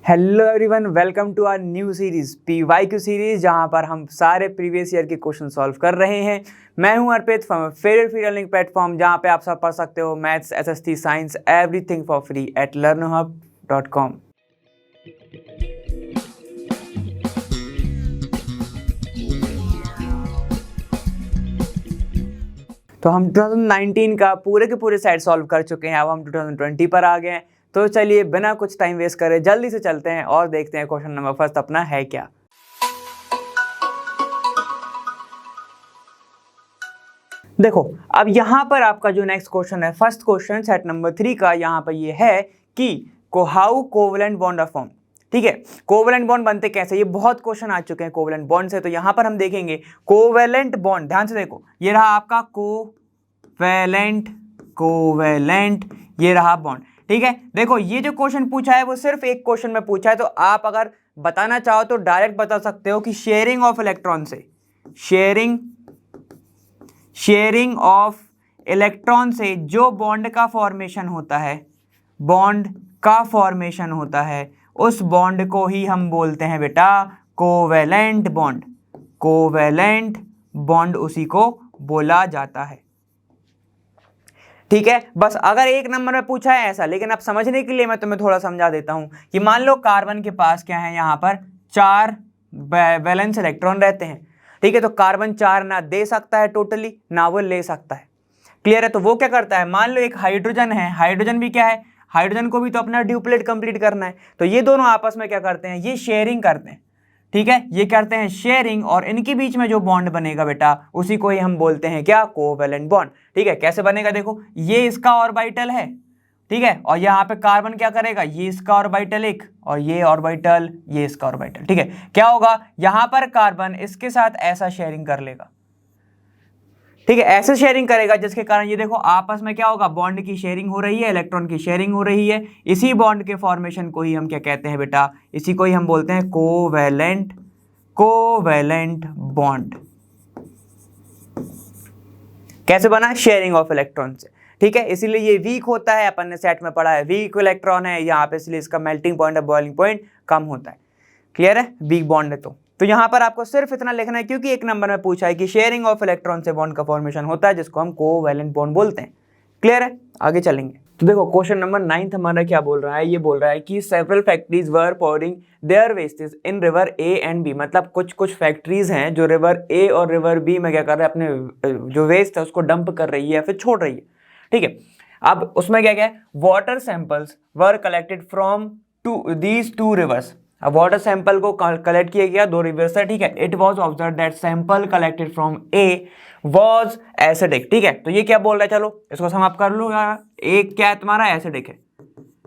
Hello everyone, welcome to our new series PYQ series, जहां पर हम सारे प्रीवियस ईयर के क्वेश्चन सॉल्व कर रहे हैं। मैं हूं Arpit from favourite free learning platform, जहां पे आप सब पढ़ सकते हो maths, SST, science, everything for free at learnerhub.com। तो हम 2019 का पूरे के पूरे सेट सॉल्व कर चुके हैं। अब हम 2020 पर आ गए हैं। तो चलिए बिना कुछ टाइम वेस्ट करे जल्दी से चलते हैं और देखते हैं क्वेश्चन नंबर फर्स्ट अपना है क्या। देखो, अब यहाँ पर आपका जो नेक्स्ट क्वेश्चन है, फर्स्ट क्वेश्चन सेट नंबर 3 का, यहाँ पर ये है कि how covalent bond are form. ठीक है, कोवेलेंट बॉन्ड बनते कैसे, ये बहुत क्वेश्चन आ चुके हैं कोवेलेंट बॉन्ड से। तो यहाँ पर हम देखेंगे कोवेलेंट बॉन्ड, ध्यान से देखो, ये रहा आपका कोवेलेंट, ये रहा बॉन्ड। ठीक है, देखो ये जो क्वेश्चन पूछा है वो सिर्फ एक क्वेश्चन में पूछा है। तो आप अगर बताना चाहो तो डायरेक्ट बता सकते हो कि शेयरिंग ऑफ इलेक्ट्रॉन से, शेयरिंग ऑफ इलेक्ट्रॉन से जो बॉन्ड का फॉर्मेशन होता है, उस बॉन्ड को ही हम बोलते हैं बेटा कोवेलेंट बॉन्ड उसी को बोला जाता है। ठीक है, बस अगर एक नंबर में पूछा है ऐसा, लेकिन अब समझने के लिए मैं तुम्हें थोड़ा समझा देता हूं कि मान लो कार्बन के पास क्या है, यहां पर 4 वैलेंस इलेक्ट्रॉन रहते हैं। ठीक है, तो कार्बन 4 ना दे सकता है टोटली, ना वो ले सकता है। क्लियर है? तो वो क्या करता है, मान लो एक हाइड्रोजन है, हाइड्रोजन भी क्या है, हाइड्रोजन को भी तो अपना ड्यूप्लेट कंप्लीट करना है। तो ये दोनों आपस में क्या करते हैं, ये शेयरिंग करते हैं। ठीक है, ये करते हैं शेयरिंग, और इनके बीच में जो बॉन्ड बनेगा बेटा उसी को ही हम बोलते हैं क्या, कोवेलेंट बॉन्ड। ठीक है, कैसे बनेगा, देखो ये इसका ऑर्बिटल है। ठीक है, और यहाँ पे कार्बन क्या करेगा, ये इसका ऑर्बिटल एक, और ये ऑर्बिटल, ये इसका ऑर्बिटल। ठीक है, क्या होगा, यहां पर कार्बन इसके साथ ऐसा शेयरिंग कर लेगा। ठीक है, ऐसे शेयरिंग करेगा जिसके कारण ये देखो आपस में क्या होगा, बॉन्ड की शेयरिंग हो रही है, इलेक्ट्रॉन की शेयरिंग हो रही है। इसी बॉन्ड के फॉर्मेशन को ही हम क्या कहते हैं बेटा, इसी को ही हम बोलते हैं कोवेलेंट बॉन्ड। कैसे बना, शेयरिंग ऑफ इलेक्ट्रॉन से। ठीक है, इसीलिए ये वीक होता है, अपन ने सेट में पढ़ा है वीक इलेक्ट्रॉन है यहाँ पे, इसलिए इसका मेल्टिंग पॉइंट और बॉइलिंग पॉइंट कम होता है। क्लियर है, वीक बॉन्ड है। तो यहाँ पर आपको सिर्फ इतना लिखना है, क्योंकि एक नंबर में पूछा है कि शेयरिंग ऑफ इलेक्ट्रॉन से बॉन्ड का फॉर्मेशन होता है, जिसको हम कोवेलेंट बॉन्ड बोलते हैं। क्लियर है, आगे चलेंगे। तो देखो क्वेश्चन नंबर 9 हमारा क्या बोल रहा है, ये बोल रहा है कि several factories were pouring their wastage in river A and B। मतलब कुछ फैक्ट्रीज हैं जो रिवर A और रिवर B में क्या कर रहे हैं, अपने जो वेस्ट है उसको डंप कर रही है या फिर छोड़ रही है। ठीक है, अब उसमें क्या है, water samples were collected from these two reverse. अब वाटर सैंपल को कलेक्ट किया गया 2 रिवर से। ठीक है, it was observe that sample collected from A was acidic. ठीक है, तो ये क्या बोल रहा है, चलो इसको सम अप कर लो यार। एक क्या है तुम्हारा, एसिडिक है।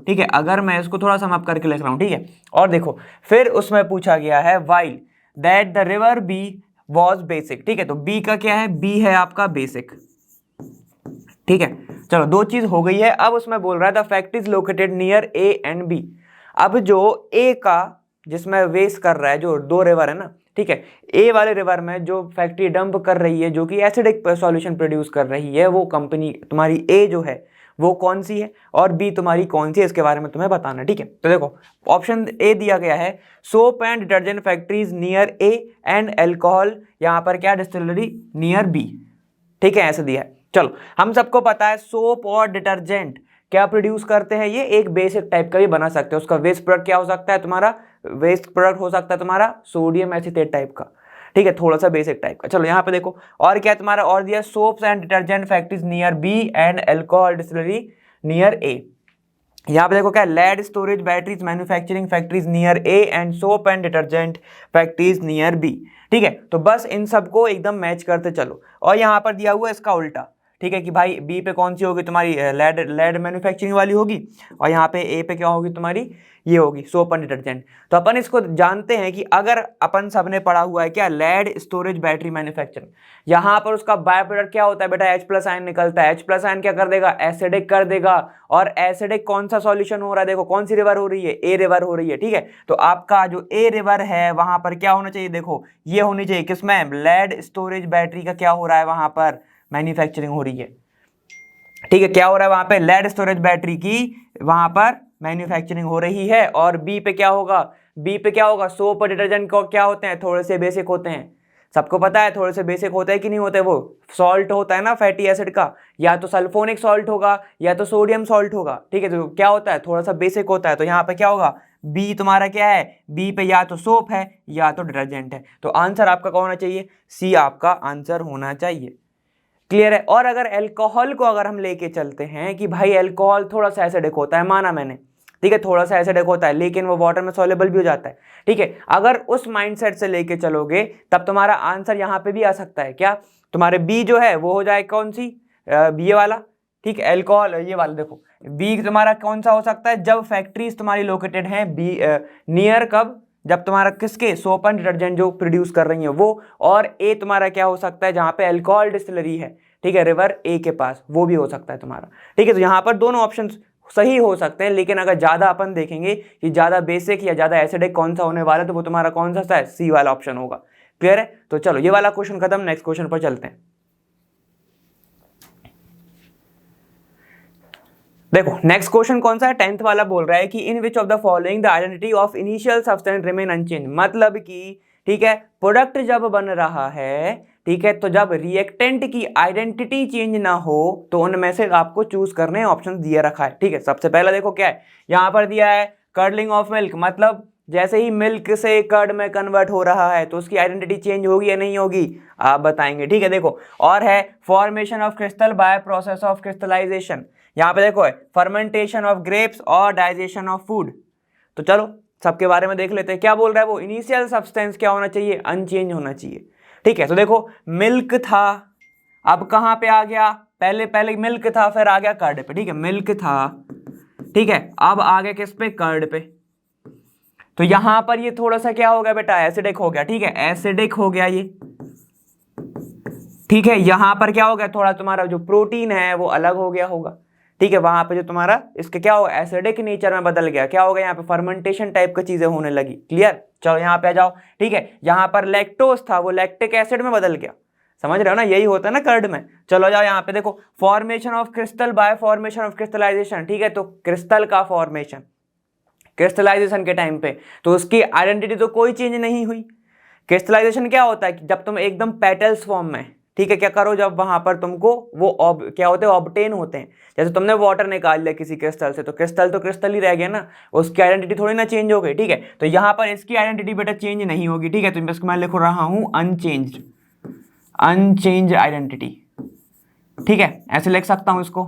ठीक है, अगर मैं इसको थोड़ा सम अप करके लिख रहा हूं। ठीक है, और देखो फिर उसमें पूछा गया है while that the river B was basic. ठीक है, तो B का क्या है, B है आपका बेसिक। ठीक है, चलो 2 चीज हो गई है। अब उसमें बोल रहा है the fact is located near A and B। अब जो A का, जिसमें वेस्ट कर रहा है, जो 2 रिवर है ना, ठीक है, A वाले रिवर में जो फैक्ट्री डंप कर रही है, जो कि एसिडिक सॉल्यूशन प्रोड्यूस कर रही है, वो कंपनी तुम्हारी A जो है वो कौन सी है और B तुम्हारी कौन सी है, इसके बारे में तुम्हें बताना। ठीक है, तो देखो ऑप्शन A दिया गया है, soap and detergent factories near A and alcohol, यहाँ पर क्या, डिस्टिलरी नियर B। ठीक है, ऐसे दिया है। चलो हम सबको पता है सोप और डिटर्जेंट क्या प्रोड्यूस करते हैं, ये एक बेसिक टाइप का भी बना सकते हैं। उसका वेस्ट प्रोडक्ट क्या हो सकता है, तुम्हारा वेस्ट प्रोडक्ट हो सकता है तुम्हारा सोडियम एसीटेट टाइप का। ठीक है, थोड़ा सा बेसिक टाइप का। चलो यहाँ पे देखो और क्या तुम्हारा और दिया, soaps and detergent factories near B and alcohol distillery near A। यहाँ पे देखो क्या, lead storage batteries manufacturing factories near A and soap and detergent factories near B। ठीक है, तो बस इन सबको एकदम मैच करते चलो। और यहाँ पर दिया हुआ इसका उल्टा। ठीक है, कि भाई B पे कौन सी होगी तुम्हारी, लेड मैन्युफैक्चरिंग वाली होगी, और यहाँ पे A पे क्या होगी तुम्हारी, ये होगी सोप एंड डिटर्जेंट। तो अपन इसको जानते हैं कि अगर अपन सबने पढ़ा हुआ है क्या, लेड स्टोरेज बैटरी मैन्युफैक्चरिंग, यहाँ पर उसका बाय प्रोडक्ट क्या होता है बेटा, H+ आयन निकलता है। H+ आयन क्या कर देगा, एसिडिक कर देगा। और एसिडिक कौन सा सॉल्यूशन हो रहा है, देखो कौन सी रिवर हो रही है, A रिवर हो रही है। ठीक है, तो आपका जो A रिवर है वहां पर क्या होना चाहिए, देखो ये होनी चाहिए किसमें, लेड स्टोरेज बैटरी का क्या हो रहा है, वहां पर मैन्युफैक्चरिंग हो रही है। ठीक है, क्या हो रहा है वहां पे, लेड स्टोरेज बैटरी की वहां पर मैन्युफैक्चरिंग हो रही है। और बी पे क्या होगा, बी पे क्या होगा, सोप और डिटर्जेंट को क्या होते हैं, थोड़े से बेसिक होते हैं, सबको पता है थोड़े से बेसिक होते हैं कि नहीं होते, वो सॉल्ट होता है ना फैटी एसिड का, या तो सल्फोनिक सॉल्ट होगा या तो सोडियम सॉल्ट होगा, ठीक है, तो क्या होता है थोड़ा सा बेसिक होता है। तो यहाँ पे क्या होगा, बी तुम्हारा क्या है, बी पे या तो सोप है या तो डिटर्जेंट है। तो आंसर आपका कौन होना चाहिए, सी आपका आंसर होना चाहिए। क्लियर है। और अगर अल्कोहल को अगर हम लेके चलते हैं कि भाई अल्कोहल थोड़ा सा एसिडिक होता है, माना मैंने, ठीक है, थोड़ा सा एसिडिक होता है लेकिन वो वाटर में सॉल्युबल भी हो जाता है, ठीक है, अगर उस माइंडसेट से लेके चलोगे तब तुम्हारा आंसर यहाँ पे भी आ सकता है, क्या, तुम्हारे बी जो है वो हो जाए कौन सी, बी वाला, ठीक है, अल्कोहल ये वाला, देखो बी तुम्हारा कौन सा हो सकता है, जब फैक्ट्रीज तुम्हारी लोकेटेड है बी नियर, कब, जब तुम्हारा किसके, सोप एंड डिटर्जेंट जो प्रोड्यूस कर रही है वो। और ए तुम्हारा क्या हो सकता है, जहां पे अल्कोहल डिस्टिलरी है, ठीक है, रिवर ए के पास, वो भी हो सकता है तुम्हारा, ठीक है। तो यहाँ पर दोनों ऑप्शन सही हो सकते हैं, लेकिन अगर ज्यादा अपन देखेंगे कि ज्यादा बेसिक या ज्यादा एसिडिक कौन सा होने वाला है, तो वो तुम्हारा कौन सा है, सी वाला ऑप्शन होगा। क्लियर है। तो चलो ये वाला क्वेश्चन खत्म, नेक्स्ट क्वेश्चन पर चलते हैं। देखो नेक्स्ट क्वेश्चन कौन सा है, 10th वाला बोल रहा है कि in which of the following the identity of initial substance remain unchange, मतलब कि ठीक है प्रोडक्ट जब बन रहा है, ठीक है, तो जब रिएक्टेंट की आइडेंटिटी चेंज ना हो तो उनमें से आपको चूज करने ऑप्शन दिया रखा है, ठीक है। सबसे पहला देखो क्या है, यहां पर दिया है कर्डलिंग ऑफ मिल्क, मतलब जैसे ही मिल्क से कर्ड में कन्वर्ट हो रहा है तो उसकी आइडेंटिटी चेंज होगी या नहीं होगी, आप बताएंगे, ठीक है। देखो और है formation of crystal by process of crystallization, यहाँ पे देखो है फर्मेंटेशन ऑफ ग्रेप्स और डाइजेशन ऑफ फूड। तो चलो सबके बारे में देख लेते हैं, क्या बोल रहा है वो, इनिशियल सब्सटेंस क्या होना चाहिए, अनचेंज होना चाहिए, ठीक है। तो देखो मिल्क था, अब कहां पे आ गया, पहले मिल्क था फिर आ गया कर्ड पे, ठीक है, मिल्क था, ठीक है, अब आ गया किस पे, कर्ड पे। तो यहां पर ये थोड़ा सा क्या हो गया बेटा, एसिडिक हो गया, ठीक है, एसिडिक हो गया ये, ठीक है। यहां पर क्या हो गया, थोड़ा तुम्हारा जो प्रोटीन है वो अलग हो गया होगा, ठीक है, वहां पे जो तुम्हारा इसके क्या होगा, एसिडिक नेचर में बदल गया, क्या हो गया, यहाँ पे फर्मेंटेशन टाइप की चीजें होने लगी। क्लियर। चलो यहाँ पे आ जाओ, ठीक है, यहाँ पर लैक्टोज था वो लैक्टिक एसिड में बदल गया, समझ रहे हो ना, यही होता है ना कर्ड में। चलो जाओ यहाँ पे देखो formation of crystal by formation of crystallization, ठीक है, तो क्रिस्टल का फॉर्मेशन क्रिस्टलाइजेशन के टाइम पे तो उसकी आइडेंटिटी तो कोई चेंज नहीं हुई। क्रिस्टलाइजेशन क्या होता है, जब तुम एकदम पेटल्स फॉर्म में, ठीक है, क्या करो, जब वहां पर तुमको वो क्या होते हैं, ऑब्टेन होते हैं, जैसे तुमने वाटर निकाल लिया किसी क्रिस्टल से तो क्रिस्टल ही रह गया ना, उसकी आइडेंटिटी थोड़ी ना चेंज हो गई, ठीक है। तो यहाँ पर इसकी आइडेंटिटी बेटा चेंज नहीं होगी, ठीक है, तो इसको मैं लिख रहा हूं अनचेंज आइडेंटिटी, ठीक है, ऐसे लिख सकता हूं इसको,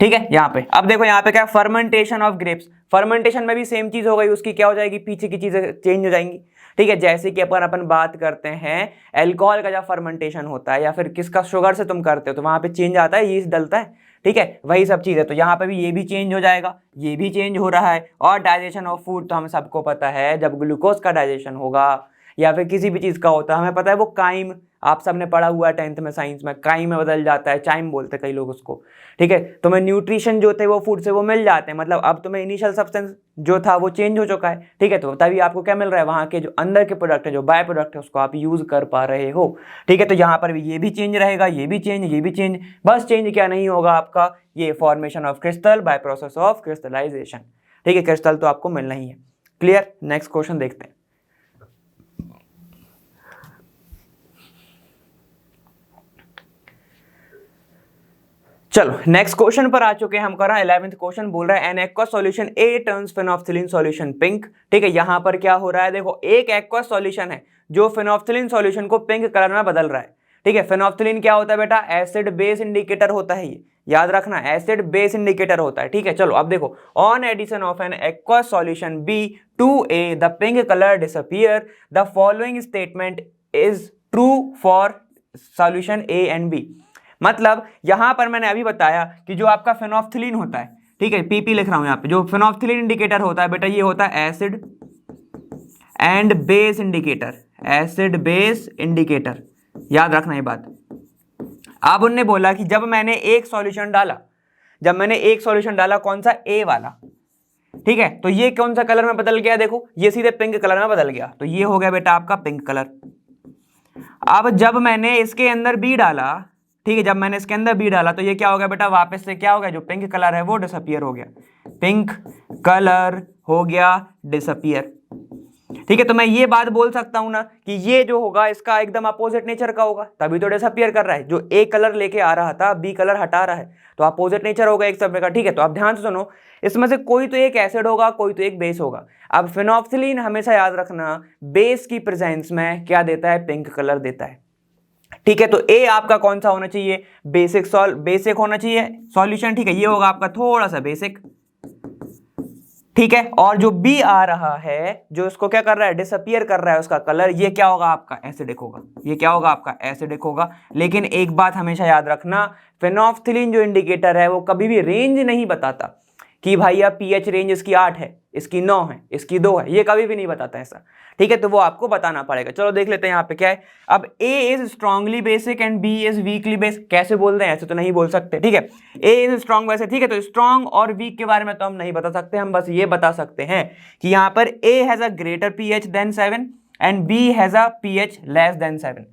ठीक है। यहाँ पे अब देखो यहाँ पे क्या, फर्मेंटेशन ऑफ ग्रेप्स, फर्मेंटेशन में भी सेम चीज हो गई, उसकी क्या हो जाएगी, पीछे की चीजें चेंज हो जाएंगी, ठीक है। जैसे कि अपन बात करते हैं अल्कोहल का जब फर्मेंटेशन होता है या फिर किसका, शुगर से तुम करते हो तो वहां पे चेंज आता है, यीस्ट डलता है, ठीक है, वही सब चीज है। तो यहाँ पे भी ये भी चेंज हो जाएगा, ये भी चेंज हो रहा है। और डाइजेशन ऑफ फूड तो हम सबको पता है, जब ग्लूकोज का डाइजेशन होगा या फिर किसी भी चीज का होता है, हमें पता है वो काइम, आप सबने पढ़ा हुआ है 10th में साइंस में, काइम में बदल जाता है, चाइम बोलते हैं कई लोग उसको, ठीक है। तुम्हें न्यूट्रिशन जो थे वो फूड से वो मिल जाते हैं, मतलब अब तुम्हें इनिशियल सब्सटेंस जो था वो चेंज हो चुका है, ठीक है, तो तभी आपको क्या मिल रहा है, वहां के जो अंदर के प्रोडक्ट है, जो बाय प्रोडक्ट है, उसको आप यूज कर पा रहे हो, ठीक है। तो यहाँ पर भी ये भी चेंज रहेगा, ये भी चेंज, बस चेंज क्या नहीं होगा आपका, ये formation of crystal by process of crystallization, ठीक है, क्रिस्टल तो आपको मिलना ही है। क्लियर। नेक्स्ट क्वेश्चन देखते हैं। चलो नेक्स्ट क्वेश्चन पर आ चुके हैं हम, कर रहे हैं 11th क्वेश्चन, बोल रहा है एन एक्वा सॉल्यूशन ए टर्न्स फेनोल्फथालीन सॉल्यूशन पिंक, ठीक है। यहां पर क्या हो रहा है, देखो एक एक्वा सॉल्यूशन है जो फेनोल्फथालीन सॉल्यूशन को पिंक कलर में बदल रहा है, ठीक है। फेनोल्फथालीन क्या होता है बेटा, एसिड बेस इंडिकेटर होता है, ये याद रखना, एसिड बेस इंडिकेटर होता है, ठीक है। चलो अब देखो, on addition of an aqua solution B to A the pink colour disappear, the following statement is true for solution A and B. मतलब यहां पर मैंने अभी बताया कि जो आपका फेनोल्फथालीन होता है, ठीक है, पीपी लिख रहा हूं यहां पे, जो फेनोल्फथालीन इंडिकेटर होता है बेटा, ये होता है acid and base indicator, acid base indicator, याद रखना ये बात। अब उनने बोला कि जब मैंने एक सॉल्यूशन डाला, कौन सा, ए वाला, ठीक है, तो ये कौन सा कलर में बदल गया, देखो ये सीधे पिंक कलर में बदल गया, तो ये हो गया बेटा आपका पिंक कलर। अब जब मैंने इसके अंदर बी डाला, ठीक है, जब मैंने इसके अंदर बी डाला तो ये क्या हो गया बेटा, वापस से क्या हो गया, जो पिंक कलर है वो डिसअपियर हो गया, पिंक कलर हो गया डिसअपियर। ठीक है, तो मैं ये बात बोल सकता हूं ना कि ये जो होगा इसका एकदम अपोजिट नेचर का होगा, तभी तो डिसअपियर कर रहा है। जो ए कलर लेके आ रहा था बी कलर हटा रहा है, तो अपोजिट नेचर होगा एक सब का। ठीक है, तो आप ध्यान से सुनो, इसमें से कोई तो एक एसिड होगा, कोई तो एक बेस होगा। अब फेनोल्फथलीन हमेशा याद रखना बेस की प्रेजेंस में क्या देता है, पिंक कलर देता है। ठीक है, तो ए आपका कौन सा होना चाहिए, बेसिक होना चाहिए सॉल्यूशन। ठीक है, ये होगा आपका थोड़ा सा बेसिक। ठीक है, और जो बी आ रहा है जो इसको क्या कर रहा है, डिसअपियर कर रहा है उसका कलर, ये क्या होगा आपका, एसिडिक होगा। ये क्या होगा आपका, एसिडिक होगा। लेकिन एक बात हमेशा याद रखना, फेनोल्फथलीन जो इंडिकेटर है वो कभी भी रेंज नहीं बताता कि भाई अब पीएच रेंज इसकी 8 है, इसकी 9 है, इसकी 2 है, ये कभी भी नहीं बताता ऐसा। ठीक है, तो वो आपको बताना पड़ेगा। चलो देख लेते हैं यहाँ पे क्या है। अब A is strongly basic and B is weakly basic, कैसे बोल रहे हैं, ऐसे तो नहीं बोल सकते। ठीक है, ए इज स्ट्रांग बेसिक। ठीक है, तो स्ट्रांग और वीक के बारे में तो हम नहीं बता सकते, हम बस ये बता सकते हैं कि यहाँ पर A has a greater pH than 7 and B has a pH less than 7।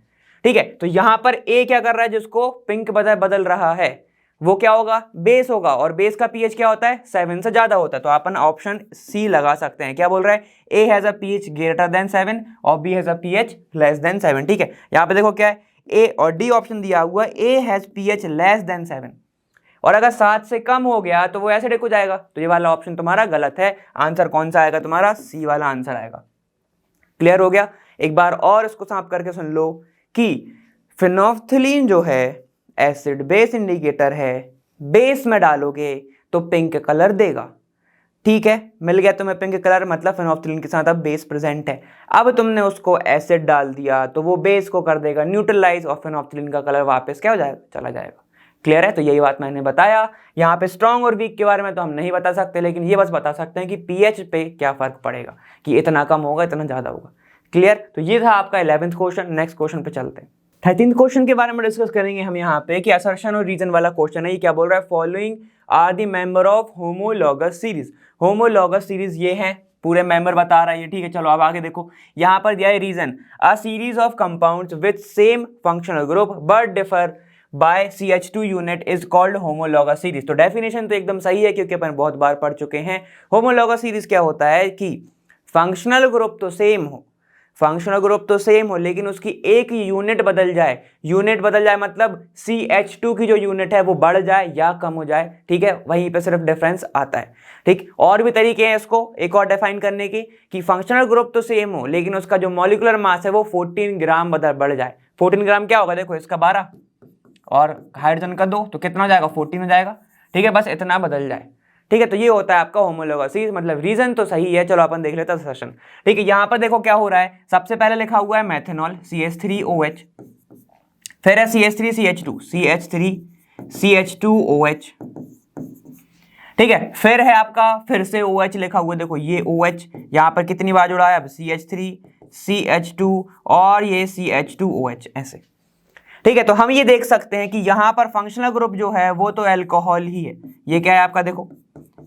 ठीक है, तो यहाँ पर ए क्या कर रहा है, जिसको पिंक बदल रहा है वो क्या होगा, बेस होगा, और बेस का पीएच क्या होता है, 7 से ज्यादा होता है। तो अपन ऑप्शन सी लगा सकते हैं। क्या बोल रहा है, A has a pH greater than 7 और B has a pH less than 7। ठीक है, यहाँ पे देखो क्या है, ए और डी ऑप्शन दिया हुआ है, A has pH less than 7, और अगर 7 से कम हो गया तो वो एसिडिक हो जाएगा। तो ये वाला ऑप्शन तुम्हारा गलत है। आंसर कौन सा आएगा तुम्हारा, सी वाला आंसर आएगा। क्लियर हो गया। एक बार और इसको साफ करके सुन लो कि फेनोल्फथलीन जो है एसिड बेस इंडिकेटर है, बेस में डालोगे तो पिंक कलर देगा। ठीक है, मिल गया तुम्हें पिंक कलर, मतलब फेनोल्फथलीन के साथ अब बेस प्रेजेंट है। अब तुमने उसको एसिड डाल दिया तो वो बेस को कर देगा न्यूट्रलाइज, और फेनोल्फथलीन का कलर वापस क्या हो जाएगा, चला जाएगा। क्लियर है, तो यही बात मैंने बताया। यहाँ पे स्ट्रॉन्ग और वीक के बारे में तो हम नहीं बता सकते, लेकिन ये बस बता सकते हैं कि पीएच पे क्या फर्क पड़ेगा, कि इतना कम होगा इतना ज्यादा होगा। क्लियर, तो ये था आपका 11th क्वेश्चन। नेक्स्ट क्वेश्चन पे चलते हैं। 13th क्वेश्चन के बारे में डिस्कस करेंगे हम यहाँ पे, कि असर्शन और रीजन वाला क्वेश्चन है। ये क्या बोल रहा है, following are the member of homologous series. Homologous series ये है, पूरे मेंबर बता रहा है ये। ठीक है, चलो अब आगे देखो, यहाँ पर दिया है reason, a series of compounds with same functional group but differ by CH2 unit is called homologous series. तो डेफिनेशन तो एकदम सही है, क्योंकि अपन बहुत बार पढ़ चुके हैं। होमोलॉगस सीरीज क्या होता है कि फंक्शनल ग्रुप तो सेम हो, फंक्शनल ग्रुप तो सेम हो, लेकिन उसकी एक यूनिट बदल जाए। यूनिट बदल जाए मतलब CH2 की जो यूनिट है वो बढ़ जाए या कम हो जाए। ठीक है, वहीं पे सिर्फ डिफरेंस आता है। ठीक, और भी तरीके हैं इसको एक और डिफाइन करने की, कि फंक्शनल ग्रुप तो सेम हो लेकिन उसका जो मॉलिक्यूलर मास है वो 14 ग्राम बढ़ जाए। 14 ग्राम क्या होगा, देखो इसका 12 और हाइड्रोजन का 2, तो कितना हो जाएगा, 14 हो जाएगा। ठीक है, बस इतना बदल जाए। ठीक है, तो ये होता है आपका होमोलॉगस सीरीज, मतलब रीजन तो सही है। चलो अपन देख लेते हैं असर्शन। ठीक है, यहाँ पर देखो क्या हो रहा है, सबसे पहले लिखा हुआ है मेथेनॉल CH3OH, फिर है CH3CH2 CH3CH2OH। ठीक है, फिर है आपका फिर से OH लिखा हुआ है, देखो ये OH यहाँ पर कितनी बार जुड़ा है, अब CH3 CH2 और ये CH2OH ऐसे। ठीक है, तो हम ये देख सकते हैं कि यहाँ पर फंक्शनल ग्रुप जो है वो तो अल्कोहल ही है। ये क्या है आपका, देखो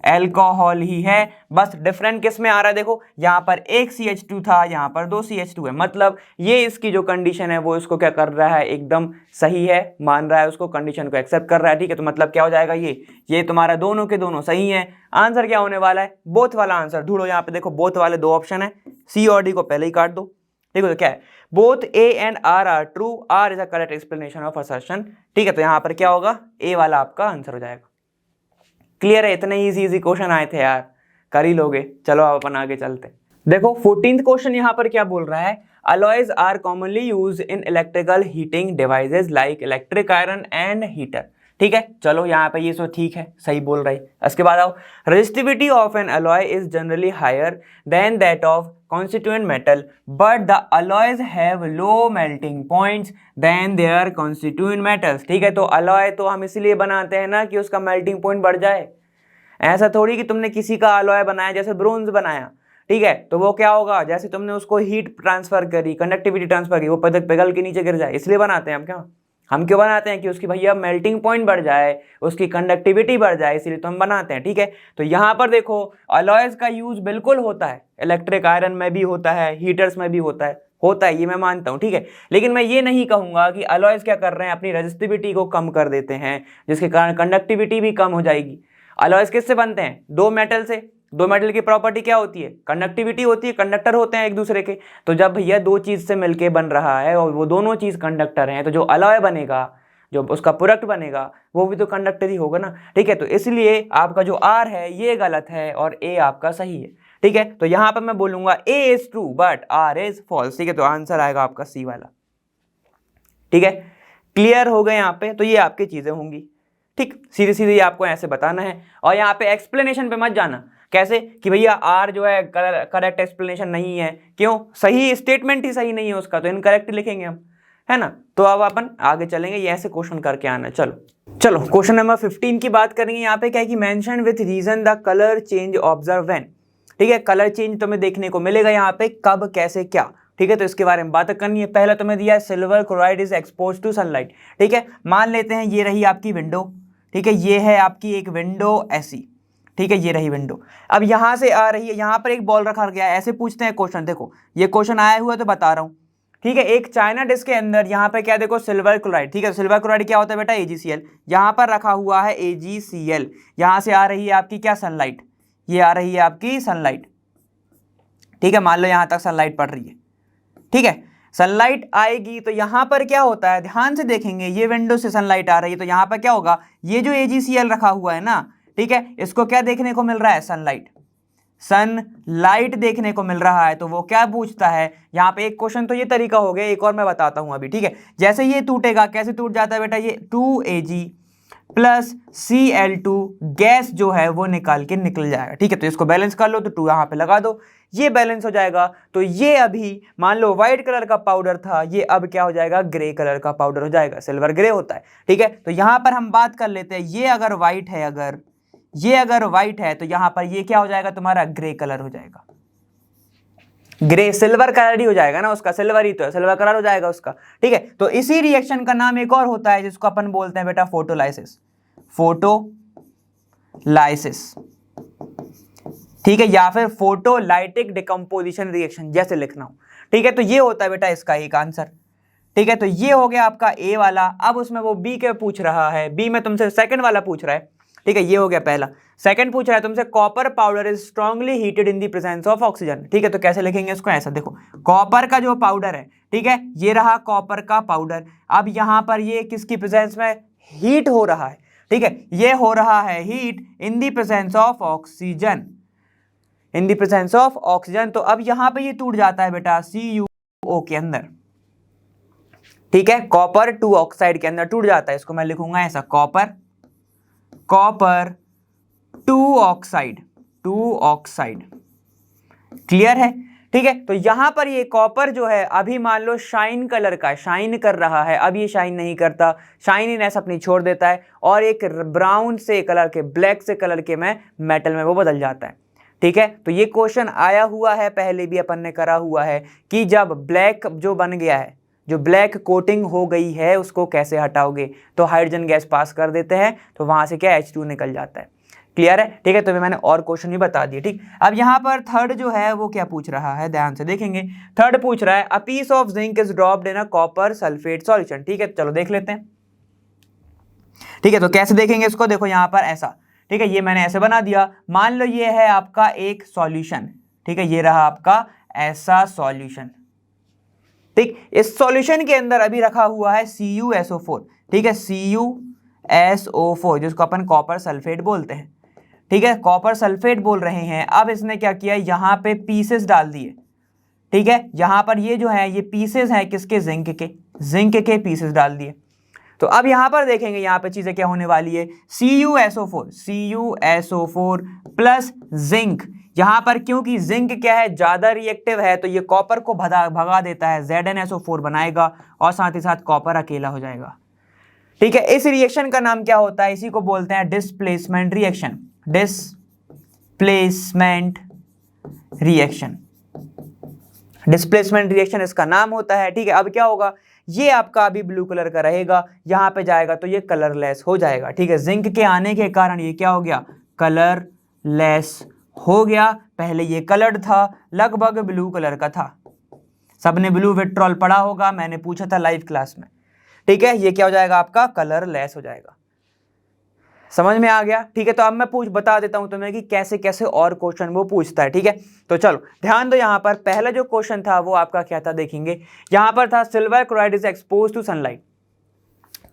अल्कोहल ही है, बस डिफरेंट किस में आ रहा है, देखो यहाँ पर एक CH2 था, यहाँ पर 2 CH2 है। मतलब ये इसकी जो कंडीशन है वो इसको क्या कर रहा है, एकदम सही है, मान रहा है उसको, कंडीशन को एक्सेप्ट कर रहा है। ठीक है, तो मतलब क्या हो जाएगा, ये तुम्हारा दोनों के दोनों सही है। आंसर क्या होने वाला है, बोथ वाला आंसर ढूंढो। यहाँ पे देखो बोथ वाले 2 ऑप्शन है, C और D को पहले ही काट दो। देखो तो क्या है, both A and R are true, R is a correct explanation of assertion. ठीक है, तो यहाँ पर क्या होगा, A वाला आपका आंसर हो जाएगा। क्लियर है, इतने इजी क्वेश्चन आए थे यार, कर ही लोगे। चलो अब अपन आगे चलते हैं। देखो 14th क्वेश्चन यहाँ पर क्या बोल रहा है, alloys are commonly use in electrical heating devices like electric iron and heater. ठीक है, चलो यहाँ पे ये सो ठीक है, सही बोल रही। इसके बाद आओ, resistivity of an alloy is generally higher than that of constituent metal but the alloys have low melting points than their constituent metals। ठीक है, तो alloy तो हम इसलिए बनाते हैं ना कि उसका melting point बढ़ जाए। ऐसा थोड़ी कि तुमने किसी का alloy बनाया, जैसे ब्रोंज बनाया, ठीक है, तो वो क्या होगा, जैसे तुमने उसको हीट ट्रांसफर करी, कंडक्टिविटी ट्रांसफर की, वो पिघल के नीचे गिर जाए, इसलिए बनाते हैं हम। हम क्यों बनाते हैं, कि उसकी भैया मेल्टिंग पॉइंट बढ़ जाए, उसकी कंडक्टिविटी बढ़ जाए, इसीलिए तो हम बनाते हैं। ठीक है, तो यहाँ पर देखो अलॉयज का यूज बिल्कुल होता है, इलेक्ट्रिक आयरन में भी होता है, हीटर्स में भी होता है, होता है, ये मैं मानता हूँ, ठीक है। लेकिन मैं ये नहीं कहूँगा कि अलॉयज क्या कर रहे हैं, अपनी रेजिस्टिविटी को कम कर देते हैं, जिसके कारण कंडक्टिविटी भी कम हो जाएगी। अलॉयज किससे बनते हैं? दो मेटल से। दो मेटल की प्रॉपर्टी क्या होती है? कंडक्टिविटी होती है, कंडक्टर होते हैं एक दूसरे के। तो जब भैया दो चीज़ से मिलके बन रहा है और वो दोनों चीज़ कंडक्टर हैं, तो जो अलॉय बनेगा, जो उसका प्रोडक्ट बनेगा, वो भी तो कंडक्टर ही होगा ना, ठीक है। तो इसलिए आपका जो आर है ये गलत है और ए आपका सही है, ठीक है। तो यहाँ पर मैं बोलूंगा A is true but R is false, ठीक है। तो आंसर आएगा आपका सी वाला, ठीक है। क्लियर हो गए यहाँ पे? तो ये आपकी चीजें होंगी, ठीक। सीधे सीधे आपको ऐसे बताना है और यहाँ पे एक्सप्लेनेशन पे मत जाना। कैसे कि भैया आर जो है करेक्ट एक्सप्लेनेशन नहीं है, क्यों? सही स्टेटमेंट ही सही नहीं है उसका, तो इनकरेक्ट लिखेंगे हम, है ना। तो अब अपन आगे चलेंगे, ये ऐसे क्वेश्चन करके आना। चलो क्वेश्चन नंबर 15 की बात करेंगे। यहाँ पे क्या है कि mention with reason the colour change observe when, ठीक है। कलर चेंज तुम्हें देखने को मिलेगा यहाँ पे, कब, कैसे, क्या, ठीक है। तो इसके बारे में बात करनी है। पहला तुम्हें दिया है silver chloride is expose to sunlight, ठीक है। मान लेते हैं ये रही आपकी विंडो, ठीक है। ये है आपकी एक विंडो ऐसी, ठीक है। ये रही विंडो। अब यहाँ से आ रही है, यहाँ पर एक बॉल रखा गया है। ऐसे पूछते हैं क्वेश्चन, देखो ये क्वेश्चन आया हुआ है तो बता रहा हूँ, ठीक है। एक चाइना डिस्क के अंदर यहाँ पे क्या देखो, सिल्वर क्लोराइड, ठीक है। सिल्वर क्लोराइड क्या होता है बेटा? AgCl। यहाँ पर रखा हुआ है AgCl। यहाँ से आ रही है आपकी क्या? सनलाइट। ये आ रही है आपकी सनलाइट, ठीक है। मान लो यहाँ तक सनलाइट पड़ रही है, ठीक है। सनलाइट आएगी तो यहाँ पर क्या होता है, ध्यान से देखेंगे, ये विंडो से सनलाइट आ रही है तो यहाँ पर क्या होगा, ये जो AgCl रखा हुआ है ना, ठीक है, इसको क्या देखने को मिल रहा है? सनलाइट। सनलाइट देखने को मिल रहा है। तो वो क्या पूछता है यहाँ पे? एक क्वेश्चन तो ये तरीका हो गया, एक और मैं बताता हूँ अभी, ठीक है। जैसे ये टूटेगा, कैसे टूट जाता है बेटा? ये 2Ag प्लस Cl2 गैस जो है वो निकल जाएगा, ठीक है। तो इसको बैलेंस कर लो, तो 2 यहाँ पे लगा दो, ये बैलेंस हो जाएगा। तो ये अभी मान लो व्हाइट कलर का पाउडर था, ये अब क्या हो जाएगा? ग्रे कलर का पाउडर हो जाएगा। सिल्वर ग्रे होता है, ठीक है। तो यहाँ पर हम बात कर लेते हैं, ये अगर व्हाइट है, ये अगर व्हाइट है तो यहाँ पर ये क्या हो जाएगा तुम्हारा? ग्रे कलर हो जाएगा। ग्रे सिल्वर कलर ही हो जाएगा ना उसका, सिल्वर ही तो है, सिल्वर कलर हो जाएगा उसका, ठीक है। तो इसी रिएक्शन का नाम एक और होता है जिसको अपन बोलते हैं बेटा फोटोलाइसिस। फोटोलाइसिस, ठीक है, या फिर फोटोलाइटिक डिकम्पोजिशन रिएक्शन जैसे लिखना हो, ठीक है। तो ये होता है बेटा इसका एक आंसर, ठीक है। तो ये हो गया आपका ए वाला। अब उसमें वो बी के पूछ रहा है, बी में तुमसे सेकंड वाला पूछ रहा है, ठीक है। ये हो गया पहला। सेकंड पूछ रहा है तुमसे copper powder is strongly heated in the presence of oxygen, ठीक है। तो कैसे लिखेंगे इसको? ऐसा देखो, कॉपर का जो पाउडर है, ठीक है, ये रहा कॉपर का पाउडर। अब यहां पर ये किसकी प्रेजेंस में हीट हो रहा है, ठीक है, ये हो रहा है heat in the presence of oxygen, in the presence of oxygen. तो अब यहां पे ये टूट जाता है बेटा CuO के अंदर, ठीक है। कॉपर 2 ऑक्साइड के अंदर टूट जाता है। इसको मैं लिखूंगा ऐसा, कॉपर 2 ऑक्साइड, क्लियर है, ठीक है। तो यहां पर ये कॉपर जो है अभी मान लो शाइन कलर का, शाइन कर रहा है, अब ये शाइन नहीं करता, शाइनीनेस अपनी छोड़ देता है और एक ब्राउन से कलर के, ब्लैक से कलर के में मेटल में वो बदल जाता है, ठीक है। तो ये क्वेश्चन आया हुआ है, पहले भी अपन ने करा हुआ है कि जब ब्लैक जो बन गया है, जो ब्लैक कोटिंग हो गई है, उसको कैसे हटाओगे? तो हाइड्रोजन गैस पास कर देते हैं, तो वहां से क्या H2 निकल जाता है, क्लियर है, ठीक है। तो मैंने और क्वेश्चन भी बता दिए, ठीक। अब यहाँ पर थर्ड जो है वो क्या पूछ रहा है, ध्यान से देखेंगे। थर्ड पूछ रहा है a piece of zinc is dropped in a copper sulphate solution, ठीक है। चलो देख लेते हैं, ठीक है। तो कैसे देखेंगे इसको? देखो यहाँ पर ऐसा, ठीक है, ये मैंने ऐसे बना दिया। मान लो ये है आपका एक सॉल्यूशन, ठीक है, ये रहा आपका ऐसा सॉल्यूशन, ठीक। इस सॉल्यूशन के अंदर अभी रखा हुआ है CuSO4, ठीक है, CuSO4 जिसको अपन कॉपर सल्फेट बोलते हैं, ठीक है, कॉपर सल्फेट बोल रहे हैं। अब इसने क्या किया, यहाँ पे पीसेस डाल दिए, ठीक है। यहाँ पर ये जो है ये पीसेस हैं किसके? जिंक के पीसेस डाल दिए। तो अब यहाँ पर देखेंगे, यहाँ पे चीजें क्या होने वाली है, CuSO4 प्लस जिंक। यहाँ पर क्योंकि जिंक क्या है, ज्यादा रिएक्टिव है, तो ये कॉपर को भगा देता है, ZnSO4 बनाएगा और साथ ही साथ कॉपर अकेला हो जाएगा, ठीक है। इस रिएक्शन का नाम क्या होता है? इसी को बोलते हैं डिस्प्लेसमेंट रिएक्शन, डिस्प्लेसमेंट रिएक्शन इसका नाम होता है, ठीक है। अब क्या होगा, ये आपका अभी ब्लू कलर का रहेगा, यहाँ पे जाएगा तो ये कलरलेस हो जाएगा, ठीक है। जिंक के आने के कारण ये क्या हो गया, कलरलेस हो गया। पहले ये कलर्ड था, लगभग ब्लू कलर का था, सबने ब्लू विट्रॉल पढ़ा होगा, मैंने पूछा था लाइव क्लास में। ठीक है, ये क्या हो जाएगा आपका कलरलेस हो जाएगा। समझ में आ गया? ठीक है, तो अब मैं बता देता हूं तुम्हें कि कैसे कैसे और क्वेश्चन वो पूछता है। ठीक है, तो चलो ध्यान दो। यहाँ पर पहला जो क्वेश्चन था वो आपका क्या था देखेंगे। यहाँ पर था silver chloride is expose to sunlight.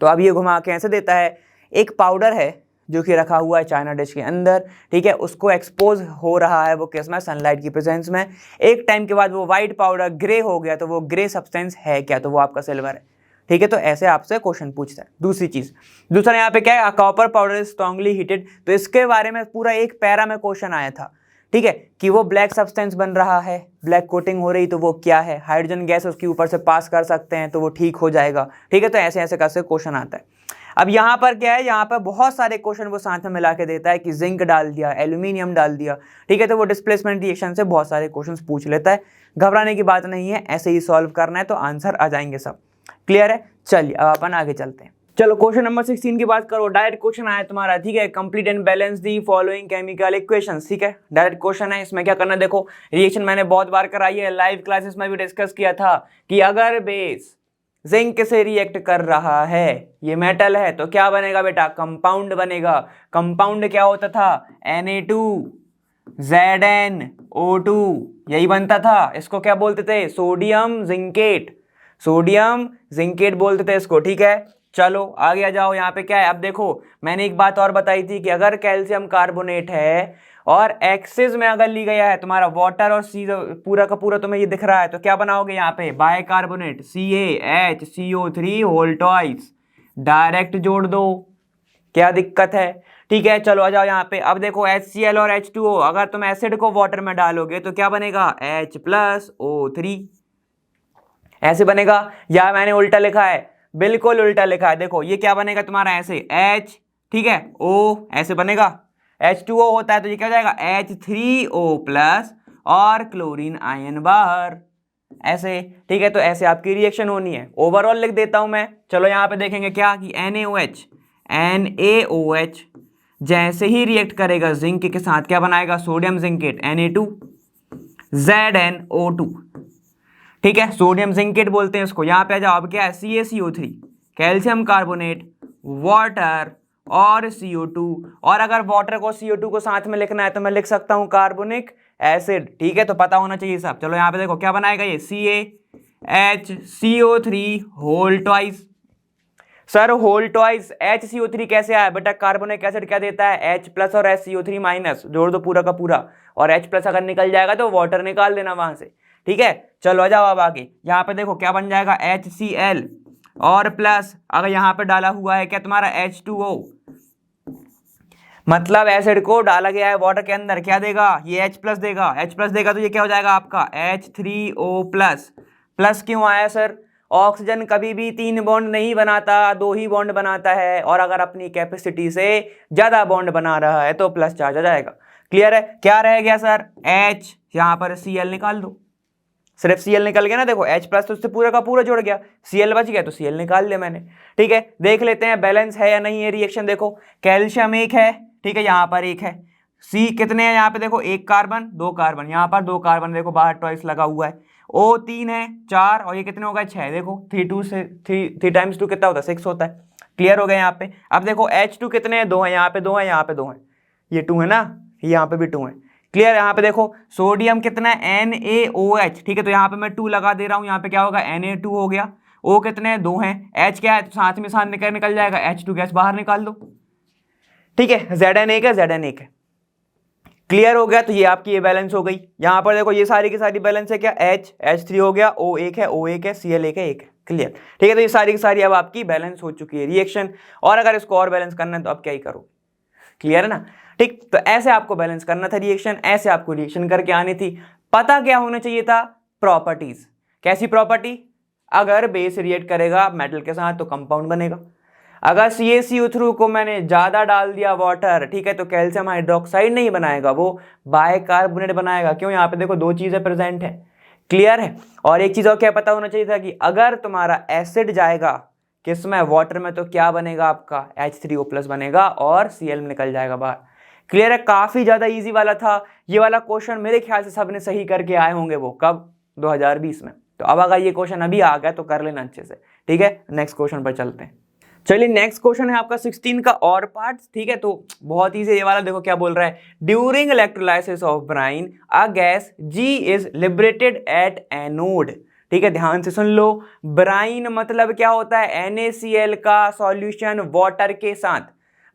तो अब ये घुमा के ऐसे देता है, एक पाउडर है जो कि रखा हुआ है चाइना डिश के अंदर। ठीक है, उसको एक्सपोज हो रहा है वो किस में, सनलाइट की प्रेजेंस में। एक टाइम के बाद वो व्हाइट पाउडर ग्रे हो गया, तो वो ग्रे सब्सटेंस है क्या, तो वो आपका सिल्वर है। ठीक है, तो ऐसे आपसे क्वेश्चन पूछता है। दूसरी चीज, दूसरा यहाँ पे क्या है, copper powder is strongly heated. तो इसके बारे में पूरा एक पैरा में क्वेश्चन आया था। ठीक है, कि वो ब्लैक सब्सटेंस बन रहा है, ब्लैक कोटिंग हो रही, तो वो क्या है, हाइड्रोजन गैस उसके ऊपर से पास कर सकते हैं तो वो ठीक हो जाएगा। ठीक है, तो ऐसे ऐसे कैसे क्वेश्चन आता है। अब यहाँ पर क्या है, यहाँ पर बहुत सारे क्वेश्चन वो साथ में मिला के देता है कि जिंक डाल दिया, एल्यूमिनियम डाल दिया। ठीक है, तो वो डिस्प्लेसमेंट रिएक्शन से बहुत सारे क्वेश्चन पूछ लेता है। घबराने की बात नहीं है, ऐसे ही सॉल्व करना है तो आंसर आ जाएंगे सब। क्लियर है? चलिए अब अपन आगे चलते हैं। चलो क्वेश्चन नंबर 16 की बात करो। डायरेक्ट क्वेश्चन आया तुम्हारा। ठीक है, complete and balance the following chemical equations. ठीक है, डायरेक्ट क्वेश्चन है, इसमें क्या करना है देखो। रिएक्शन मैंने बहुत बार कराई है, लाइव क्लासेस में भी डिस्कस किया था कि अगर बेस जिंक से रिएक्ट कर रहा है, ये मेटल है, तो क्या बनेगा बेटा, कंपाउंड बनेगा। कंपाउंड क्या होता था, Na2ZnO2, यही बनता था। इसको क्या बोलते थे, सोडियम जिंकेट। सोडियम जिंकेट बोलते थे इसको। ठीक है, चलो आगे आ जाओ। यहाँ पे क्या है, अब देखो मैंने एक बात और बताई थी कि अगर कैल्शियम कार्बोनेट है और एक्सिस में अगर ली गया है तुम्हारा वाटर और सी, पूरा का पूरा तुम्हें ये दिख रहा है, तो क्या बनाओगे यहाँ पे, bicarbonate CaHCO3 whole twice, direct जोड़ दो, क्या दिक्कत है। ठीक है, चलो आ जाओ यहाँ पे। अब देखो HCl और H2O, अगर तुम एसिड को वाटर में डालोगे तो क्या बनेगा, H+O3, ऐसे बनेगा। या मैंने उल्टा लिखा है, बिल्कुल उल्टा लिखा है। देखो ये क्या बनेगा तुम्हारा, ऐसे H, ठीक है, O ऐसे बनेगा। H2O होता है तो ये क्या हो जाएगा, H3O+ और क्लोरीन आयन बाहर, ऐसे। ठीक है, तो ऐसे आपकी रिएक्शन होनी है। ओवरऑल लिख देता हूं मैं। चलो यहाँ पे देखेंगे क्या कि NaOH जैसे ही रिएक्ट करेगा जिंक के साथ, क्या बनाएगा, सोडियम जिंकेट Na2ZnO2। ठीक है, सोडियम जिंकेट बोलते हैं इसको। यहाँ पे आ जाओ, अब क्या है, CaCO3, कैल्शियम कार्बोनेट, वाटर और CO2। और अगर वाटर को CO2 को साथ में लिखना है तो मैं लिख सकता हूं कार्बोनिक एसिड। ठीक है, तो पता होना चाहिए सब। चलो यहाँ पे देखो क्या बनाएगा ये, CaHCO3 whole twice. Sir whole twice HCO3 कैसे आया बेटा, कार्बोनिक एसिड क्या देता है, H+ और HCO3-, जोड़ दो पूरा का पूरा, और H+ अगर निकल जाएगा तो वाटर निकाल देना वहां से। ठीक है, चलो आ जाओ अब आगे। यहाँ पे देखो क्या बन जाएगा, HCl और प्लस, अगर यहाँ पे डाला हुआ है क्या तुम्हारा H2O, मतलब एसिड को डाला गया है वाटर के अंदर, क्या देगा, ये H+ देगा। H+ देगा तो ये क्या हो जाएगा आपका H3O+। प्लस क्यों आया सर, ऑक्सीजन कभी भी 3 बॉन्ड नहीं बनाता, 2 ही बॉन्ड बनाता है, और अगर अपनी कैपेसिटी से ज्यादा बॉन्ड बना रहा है तो प्लस चार्ज आ जाएगा। क्लियर है? क्या रह गया सर, H, यहाँ पर Cl निकाल दो, सिर्फ Cl निकल गया ना। देखो H+ तो उससे पूरा का पूरा जुड़ गया, Cl बच गया तो Cl निकाल लिया मैंने। ठीक है, देख लेते हैं बैलेंस है या नहीं है रिएक्शन। देखो कैल्शियम 1 है, ठीक है, यहाँ पर 1 है। C कितने हैं, यहाँ पे देखो 1 कार्बन 2 कार्बन, यहाँ पर 2 कार्बन, देखो बाहर ट्वाइस लगा हुआ है। O 3 है 4, और ये कितने हो गए 6, देखो 3 से 3 टाइम्स 2 कितना होता है, 6 होता है। क्लियर हो गया यहाँ पे। अब देखो H2 कितने हैं, 2 है, यहाँ पे 2 है, यहाँ पे 2 है, ये 2 है ना, यहाँ पे भी 2 है। क्लियर, यहाँ पे देखो सोडियम कितना है, NaOH, ठीक है, तो यहाँ पे मैं 2 लगा दे रहा हूँ, यहाँ पे क्या होगा, Na2 हो गया। O कितने हैं, 2 हैं, H क्या है, तो साथ में साथ निकल जाएगा, H2 गैस बाहर निकाल दो। ठीक है, Zn1 है, Zn1 है। क्लियर हो गया, तो ये आपकी ये बैलेंस हो गई। यहाँ पर देखो ये सारी की सारी बैलेंस है क्या, H3 हो गया, O1 है, O1 है, Cl1 है, 1 है। क्लियर, ठीक है, तो ये सारी की सारी अब आपकी बैलेंस हो चुकी है रिएक्शन। और अगर इसको और बैलेंस करना है तो अब क्या ही करो। क्लियर है ना। ठीक, तो ऐसे आपको बैलेंस करना था रिएक्शन, ऐसे आपको रिएक्शन करके आनी थी। पता क्या होना चाहिए था, प्रॉपर्टीज। कैसी प्रॉपर्टी, अगर बेस रिएक्ट करेगा मेटल के साथ तो कंपाउंड बनेगा। अगर CaCO3 को मैंने ज्यादा डाल दिया वाटर, ठीक है, तो कैल्शियम हाइड्रोक्साइड नहीं बनाएगा, वो बाइकार्बोनेट बनाएगा। क्यों, यहाँ पे देखो 2 चीजें प्रेजेंट है। क्लियर है। और एक चीज और क्या पता होना चाहिए था कि अगर तुम्हारा एसिड जाएगा किसमें, वाटर में, तो क्या बनेगा आपका, H3O+ बनेगा और Cl निकल जाएगा बाहर। क्लियर है, काफी ज्यादा इजी वाला था ये वाला क्वेश्चन। मेरे ख्याल से सबने सही करके आए होंगे, वो कब, 2020 में। तो अब अगर ये क्वेश्चन अभी आ गया तो कर लेना अच्छे से, ठीक है। नेक्स्ट क्वेश्चन पर चलते हैं। चलिए नेक्स्ट क्वेश्चन है आपका 16 का और पार्ट, ठीक है। तो बहुत ईजी ये वाला, देखो क्या बोल रहा है, during electrolysis of brine a gas G is liberated at anode, ठीक है। ध्यान से सुन लो, ब्राइन मतलब क्या होता है, NaCl का सॉल्यूशन वाटर के साथ।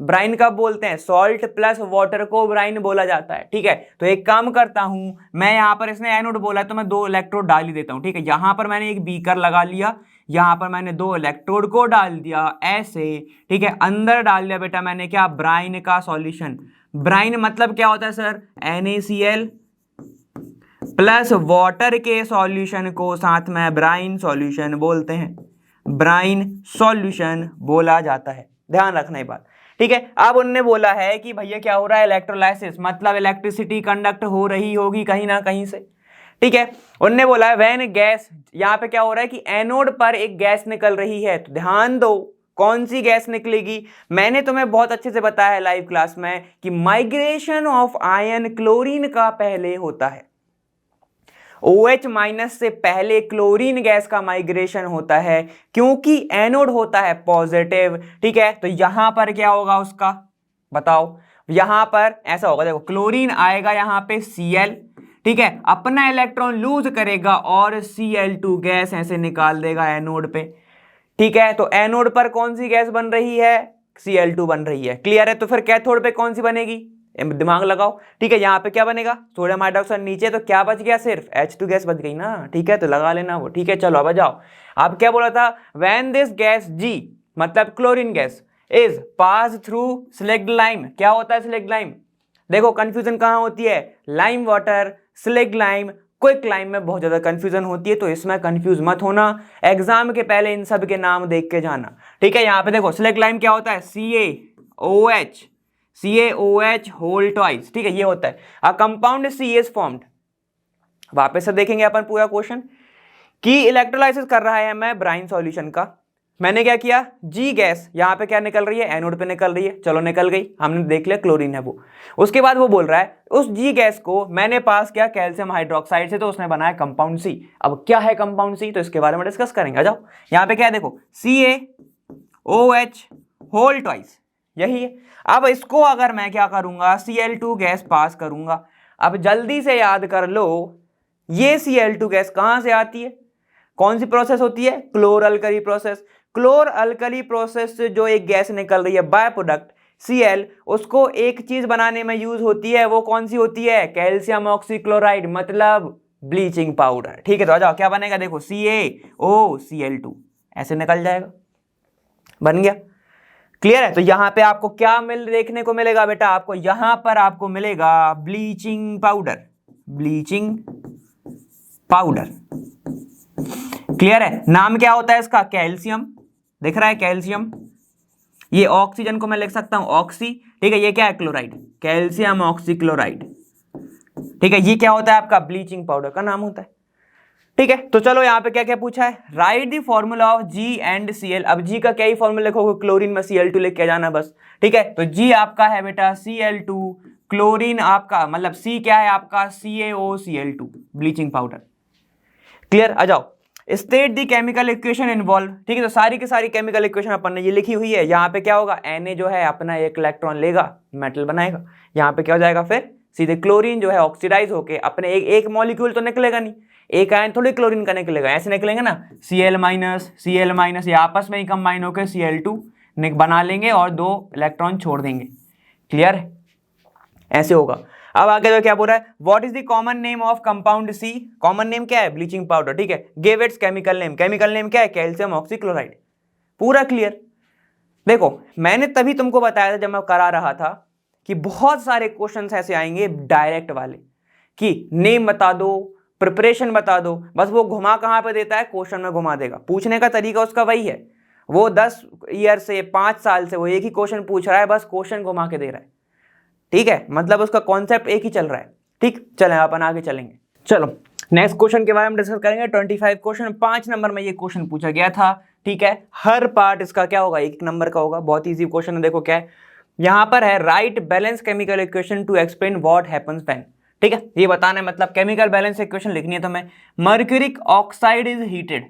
ब्राइन कब बोलते हैं, सॉल्ट प्लस वाटर को ब्राइन बोला जाता है, ठीक है। तो एक काम करता हूं मैं, यहां पर इसने एनोड बोला तो मैं 2 इलेक्ट्रोड डाल ही देता हूं, ठीक है। यहां पर मैंने एक बीकर लगा लिया, यहां पर मैंने 2 इलेक्ट्रोड को डाल दिया ऐसे, ठीक है। अंदर डाल दिया बेटा मैंने क्या, ब्राइन का सॉल्यूशन। ब्राइन मतलब क्या होता है सर, NaCl प्लस वाटर के सॉल्यूशन को साथ में ब्राइन सॉल्यूशन बोलते हैं, ब्राइन सॉल्यूशन बोला जाता है। ध्यान रखना ये बात, ठीक है। अब उनने बोला है कि भैया क्या हो रहा है, इलेक्ट्रोलाइसिस मतलब इलेक्ट्रिसिटी कंडक्ट हो रही होगी कहीं ना कहीं से, ठीक है। उनने बोला है व्हेन गैस, यहां पे क्या हो रहा है कि एनोड पर एक गैस निकल रही है, तो ध्यान दो कौन सी गैस निकलेगी। मैंने तुम्हें बहुत अच्छे से बताया है लाइव क्लास में कि माइग्रेशन ऑफ आयन क्लोरीन का पहले होता है, OH माइनस से पहले क्लोरीन गैस का माइग्रेशन होता है, क्योंकि एनोड होता है पॉजिटिव, ठीक है। तो यहां पर क्या होगा उसका बताओ, यहां पर ऐसा होगा, देखो क्लोरीन आएगा यहां पे Cl, ठीक है, अपना इलेक्ट्रॉन लूज करेगा और Cl2 गैस ऐसे निकाल देगा एनोड पे, ठीक है। तो एनोड पर कौन सी गैस बन रही है, Cl2 बन रही है, क्लियर है। तो फिर कैथोड पे कौन सी बनेगी, दिमाग लगाओ, ठीक है। यहाँ पे क्या बनेगा, सोडियम हाइड्रोक्साइड नीचे, तो क्या बच गया, सिर्फ H2 गैस बच गई ना, ठीक है। तो लगा लेना वो, ठीक है। चलो अब जाओ, आप क्या बोला था, व्हेन दिस गैस G मतलब chlorine gas is pass through slagged lime, क्या होता है स्लैग्ड लाइम, देखो कंफ्यूजन कहाँ होती है, lime water, slagged lime, quick lime में बहुत ज्यादा कंफ्यूजन होती है, तो इसमें कंफ्यूज मत होना, एग्जाम के पहले इन सब के नाम देख के जाना, ठीक है। यहाँ पे देखो स्लैग्ड लाइम क्या होता है, CaOH होल ट्वाइस, ठीक है, ये होता है। A compound C is formed, वापस से देखेंगे अपन पूरा क्वेश्चन कि इलेक्ट्रोलाइसिस कर रहा है मैं ब्राइन सॉल्यूशन का, मैंने क्या किया, G गैस यहाँ पे क्या निकल रही है, एनोड पे निकल रही है, चलो निकल गई, हमने देख लिया क्लोरीन है वो। उसके बाद वो बोल रहा है उस G गैस को मैंने पास किया कैल्शियम हाइड्रोक्साइड से, तो उसने बनाया कंपाउंड C। अब क्या है कंपाउंड C, तो इसके बारे में डिस्कस करेंगे। आ जाओ, यहाँ पे क्या है देखो, CaOH होल ट्वाइस, यही है। अब इसको अगर मैं क्या करूंगा, Cl2 गैस पास करूंगा। अब जल्दी से याद कर लो, ये Cl2 गैस कहां से आती है, कौन सी प्रोसेस होती है, क्लोर अल्कली प्रोसेस। क्लोर अल्कली प्रोसेस से जो एक गैस निकल रही है बाय प्रोडक्ट Cl, उसको एक चीज बनाने में यूज होती है, वो कौन सी होती है, कैल्शियम ऑक्सीक्लोराइड मतलब ब्लीचिंग पाउडर, ठीक है। तो आ जाओ क्या बनेगा, देखो CaOCl2 ऐसे निकल जाएगा, बन गया, क्लियर है। तो यहां पे आपको क्या देखने को मिलेगा बेटा, आपको यहां पर आपको मिलेगा bleaching powder, bleaching powder, clear है। नाम क्या होता है इसका, कैल्शियम, दिख रहा है कैल्शियम, ये ऑक्सीजन को मैं लिख सकता हूं ऑक्सी, ठीक है। ये क्या है, क्लोराइड, कैल्शियम ऑक्सीक्लोराइड, ठीक है। ये क्या होता है आपका, ब्लीचिंग पाउडर का नाम होता है, ठीक है। तो चलो यहाँ पे क्या क्या पूछा है, right the formula of G and Cl। अब G का क्या ही फॉर्मूला लिखोगे, क्लोरीन में Cl2 लिख के जाना बस, ठीक है। तो G आपका है बेटा Cl2, क्लोरीन आपका मतलब C क्या है आपका, CaOCl2 ब्लीचिंग पाउडर, क्लियर। आ जाओ, state the chemical equation involve, ठीक है। तो सारी की सारी केमिकल इक्वेशन अपन ने ये लिखी हुई है। यहाँ पे क्या होगा, Na जो है अपना एक इलेक्ट्रॉन लेगा, मेटल बनाएगा, यहाँ पे क्या हो जाएगा, फिर सीधे क्लोरीन जो है ऑक्सीडाइज होके अपने एक मॉलिक्यूल तो निकलेगा नहीं, एक आयन थोड़ी क्लोरीन का निकलेगा, ऐसे निकलेंगे ना, Cl माइनस, ये आपस में ही कंबाइन होकर Cl2 बना लेंगे और 2 इलेक्ट्रॉन छोड़ देंगे, क्लियर है, ऐसे होगा। अब आगे तो क्या बोल रहा है, what is the common name of compound C, common name क्या है, ब्लीचिंग पाउडर, ठीक है। Give its chemical name, chemical name क्या है, कैल्शियम ऑक्सीक्लोराइड, पूरा क्लियर। देखो मैंने तभी तुमको बताया था जब मैं करा रहा था कि बहुत सारे क्वेश्चंस ऐसे आएंगे डायरेक्ट वाले कि नेम बता दो, प्रिपरेशन बता दो, बस वो घुमा कहां पे देता है, क्वेश्चन में घुमा देगा। पूछने का तरीका उसका वही है, वो 10 ईयर से 5 साल से वो एक ही क्वेश्चन पूछ रहा है, बस क्वेश्चन घुमा के दे रहा है, ठीक है। मतलब उसका कॉन्सेप्ट एक ही चल रहा है, ठीक। चलें अपन आगे चलेंगे, चलो नेक्स्ट क्वेश्चन के बारे में डिस्कस करेंगे। 25 क्वेश्चन, 5 नंबर में ये क्वेश्चन पूछा गया था, ठीक है। हर पार्ट इसका क्या होगा, 1 नंबर का होगा, बहुत ईजी क्वेश्चन है। देखो क्या है यहाँ पर है, right balance chemical equation two explain what happens when, ठीक है, ये बताना है, मतलब केमिकल बैलेंस इक्वेशन लिखनी है तो मैं mercuric oxide is heated,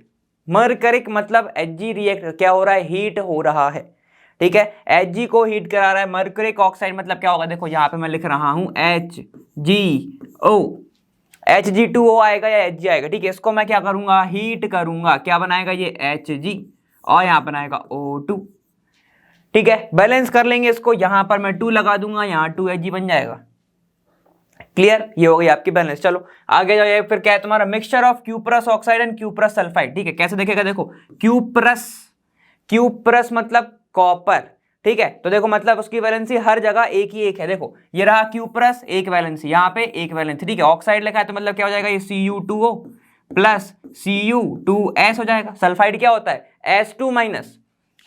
mercuric मतलब Hg रिएक्ट क्या हो रहा है, हीट हो रहा है, ठीक है, Hg को हीट करा रहा है। मर्क्यूरिक ऑक्साइड मतलब क्या होगा, देखो यहाँ पे मैं लिख रहा हूं HgO, Hg2O आएगा या Hg आएगा, ठीक है, इसको मैं क्या करूंगा, हीट करूंगा, क्या बनाएगा ये Hg और यहाँ बनाएगा O2, ठीक है, बैलेंस कर लेंगे इसको, यहां पर मैं 2 लगा दूंगा, यहाँ 2Hg बन जाएगा। क्लियर, ये हो गई आपकी बैलेंस। चलो आगे जाइए, फिर क्या है तुम्हारा, mixture of cuprous oxide and cuprous sulphide, ठीक है, कैसे देखेगा, देखो क्यूप्रस, क्यूप्रस मतलब कॉपर, ठीक है, तो देखो मतलब उसकी वैलेंसी हर जगह एक ही एक है, देखो ये रहा क्यूप्रस, एक वैलेंसी, यहाँ पे एक वैलेंसी, ठीक है, ऑक्साइड लिखा है तो मतलब क्या हो जाएगा, ये Cu2O प्लस Cu2S हो जाएगा। सल्फाइड क्या होता है, S2 माइनस,